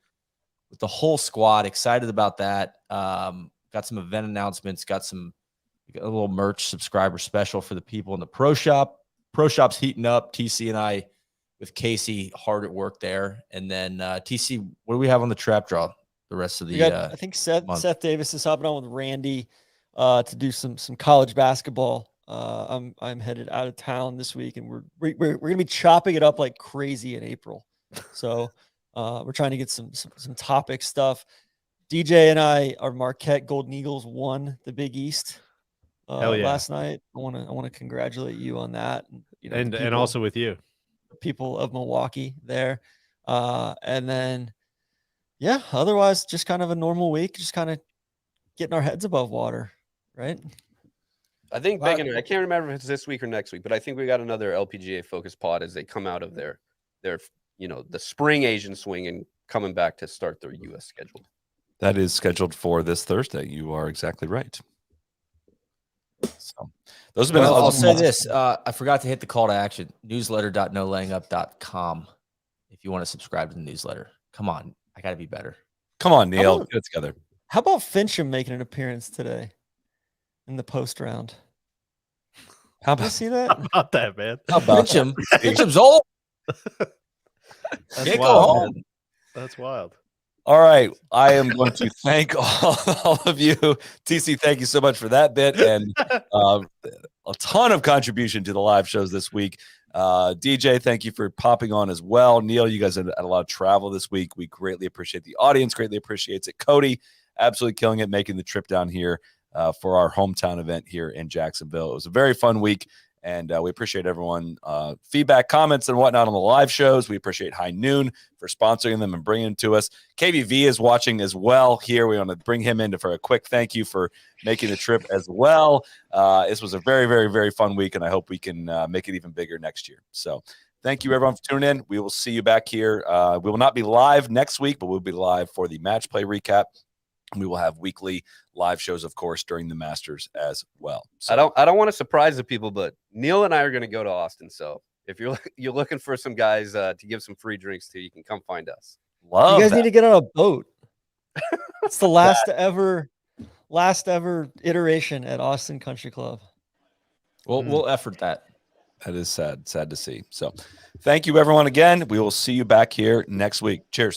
the whole squad. Excited about that. Got some event announcements. Got a little merch subscriber special for the people in the Pro Shop. Pro Shop's heating up. TC and I with Casey hard at work there. And then TC, what do we have on the trap draw? The rest of the I think Seth Davis is hopping on with Randy to do some college basketball. I'm headed out of town this week, and we're gonna be chopping it up like crazy in April. So we're trying to get some topic stuff. DJ and our Marquette Golden Eagles won the Big East last night. I want to congratulate you on that, and also with you, people of Milwaukee there, and then. Yeah, otherwise, just kind of a normal week, just kind of getting our heads above water, right? I think I can't remember if it's this week or next week, but I think we got another LPGA focused pod as they come out of their the spring Asian swing and coming back to start their U.S. schedule. That is scheduled for this Thursday. You are exactly right. So those have been. I'll say this: I forgot to hit the call to action. Newsletter.nolayingup.com. If you want to subscribe to the newsletter, come on. I got to be better. Come on, Neil. Get it together. How about Fincham making an appearance today in the post round? How about you see that? How about that, man? How about Fincham? Fincham's old. That's wild. That's wild. All right. I am going to thank all of you. TC, thank you so much for that bit and a ton of contribution to the live shows this week. DJ, thank you for popping on as well. Neil, you guys had a lot of travel this week. We greatly appreciate the audience, greatly appreciates it. Cody, absolutely killing it, making the trip down here for our hometown event here in Jacksonville. It was a very fun week. And we appreciate everyone feedback, comments, and whatnot on the live shows. We appreciate High Noon for sponsoring them and bringing them to us. KVV is watching as well here. We want to bring him in for a quick thank you for making the trip as well. This was a very, very, very fun week, and I hope we can make it even bigger next year. So thank you, everyone, for tuning in. We will see you back here. We will not be live next week, but we'll be live for the match play recap. We will have weekly live shows, of course, during the Masters as well. So, I don't want to surprise the people, but Neil and I are going to go to Austin. So if you're looking for some guys to give some free drinks to, you can come find us. love You guys that. need to get on a boat. It's the last ever iteration at Austin Country Club. We'll effort that. That is sad to see. So thank you, everyone, again. We will see you back here next week. Cheers.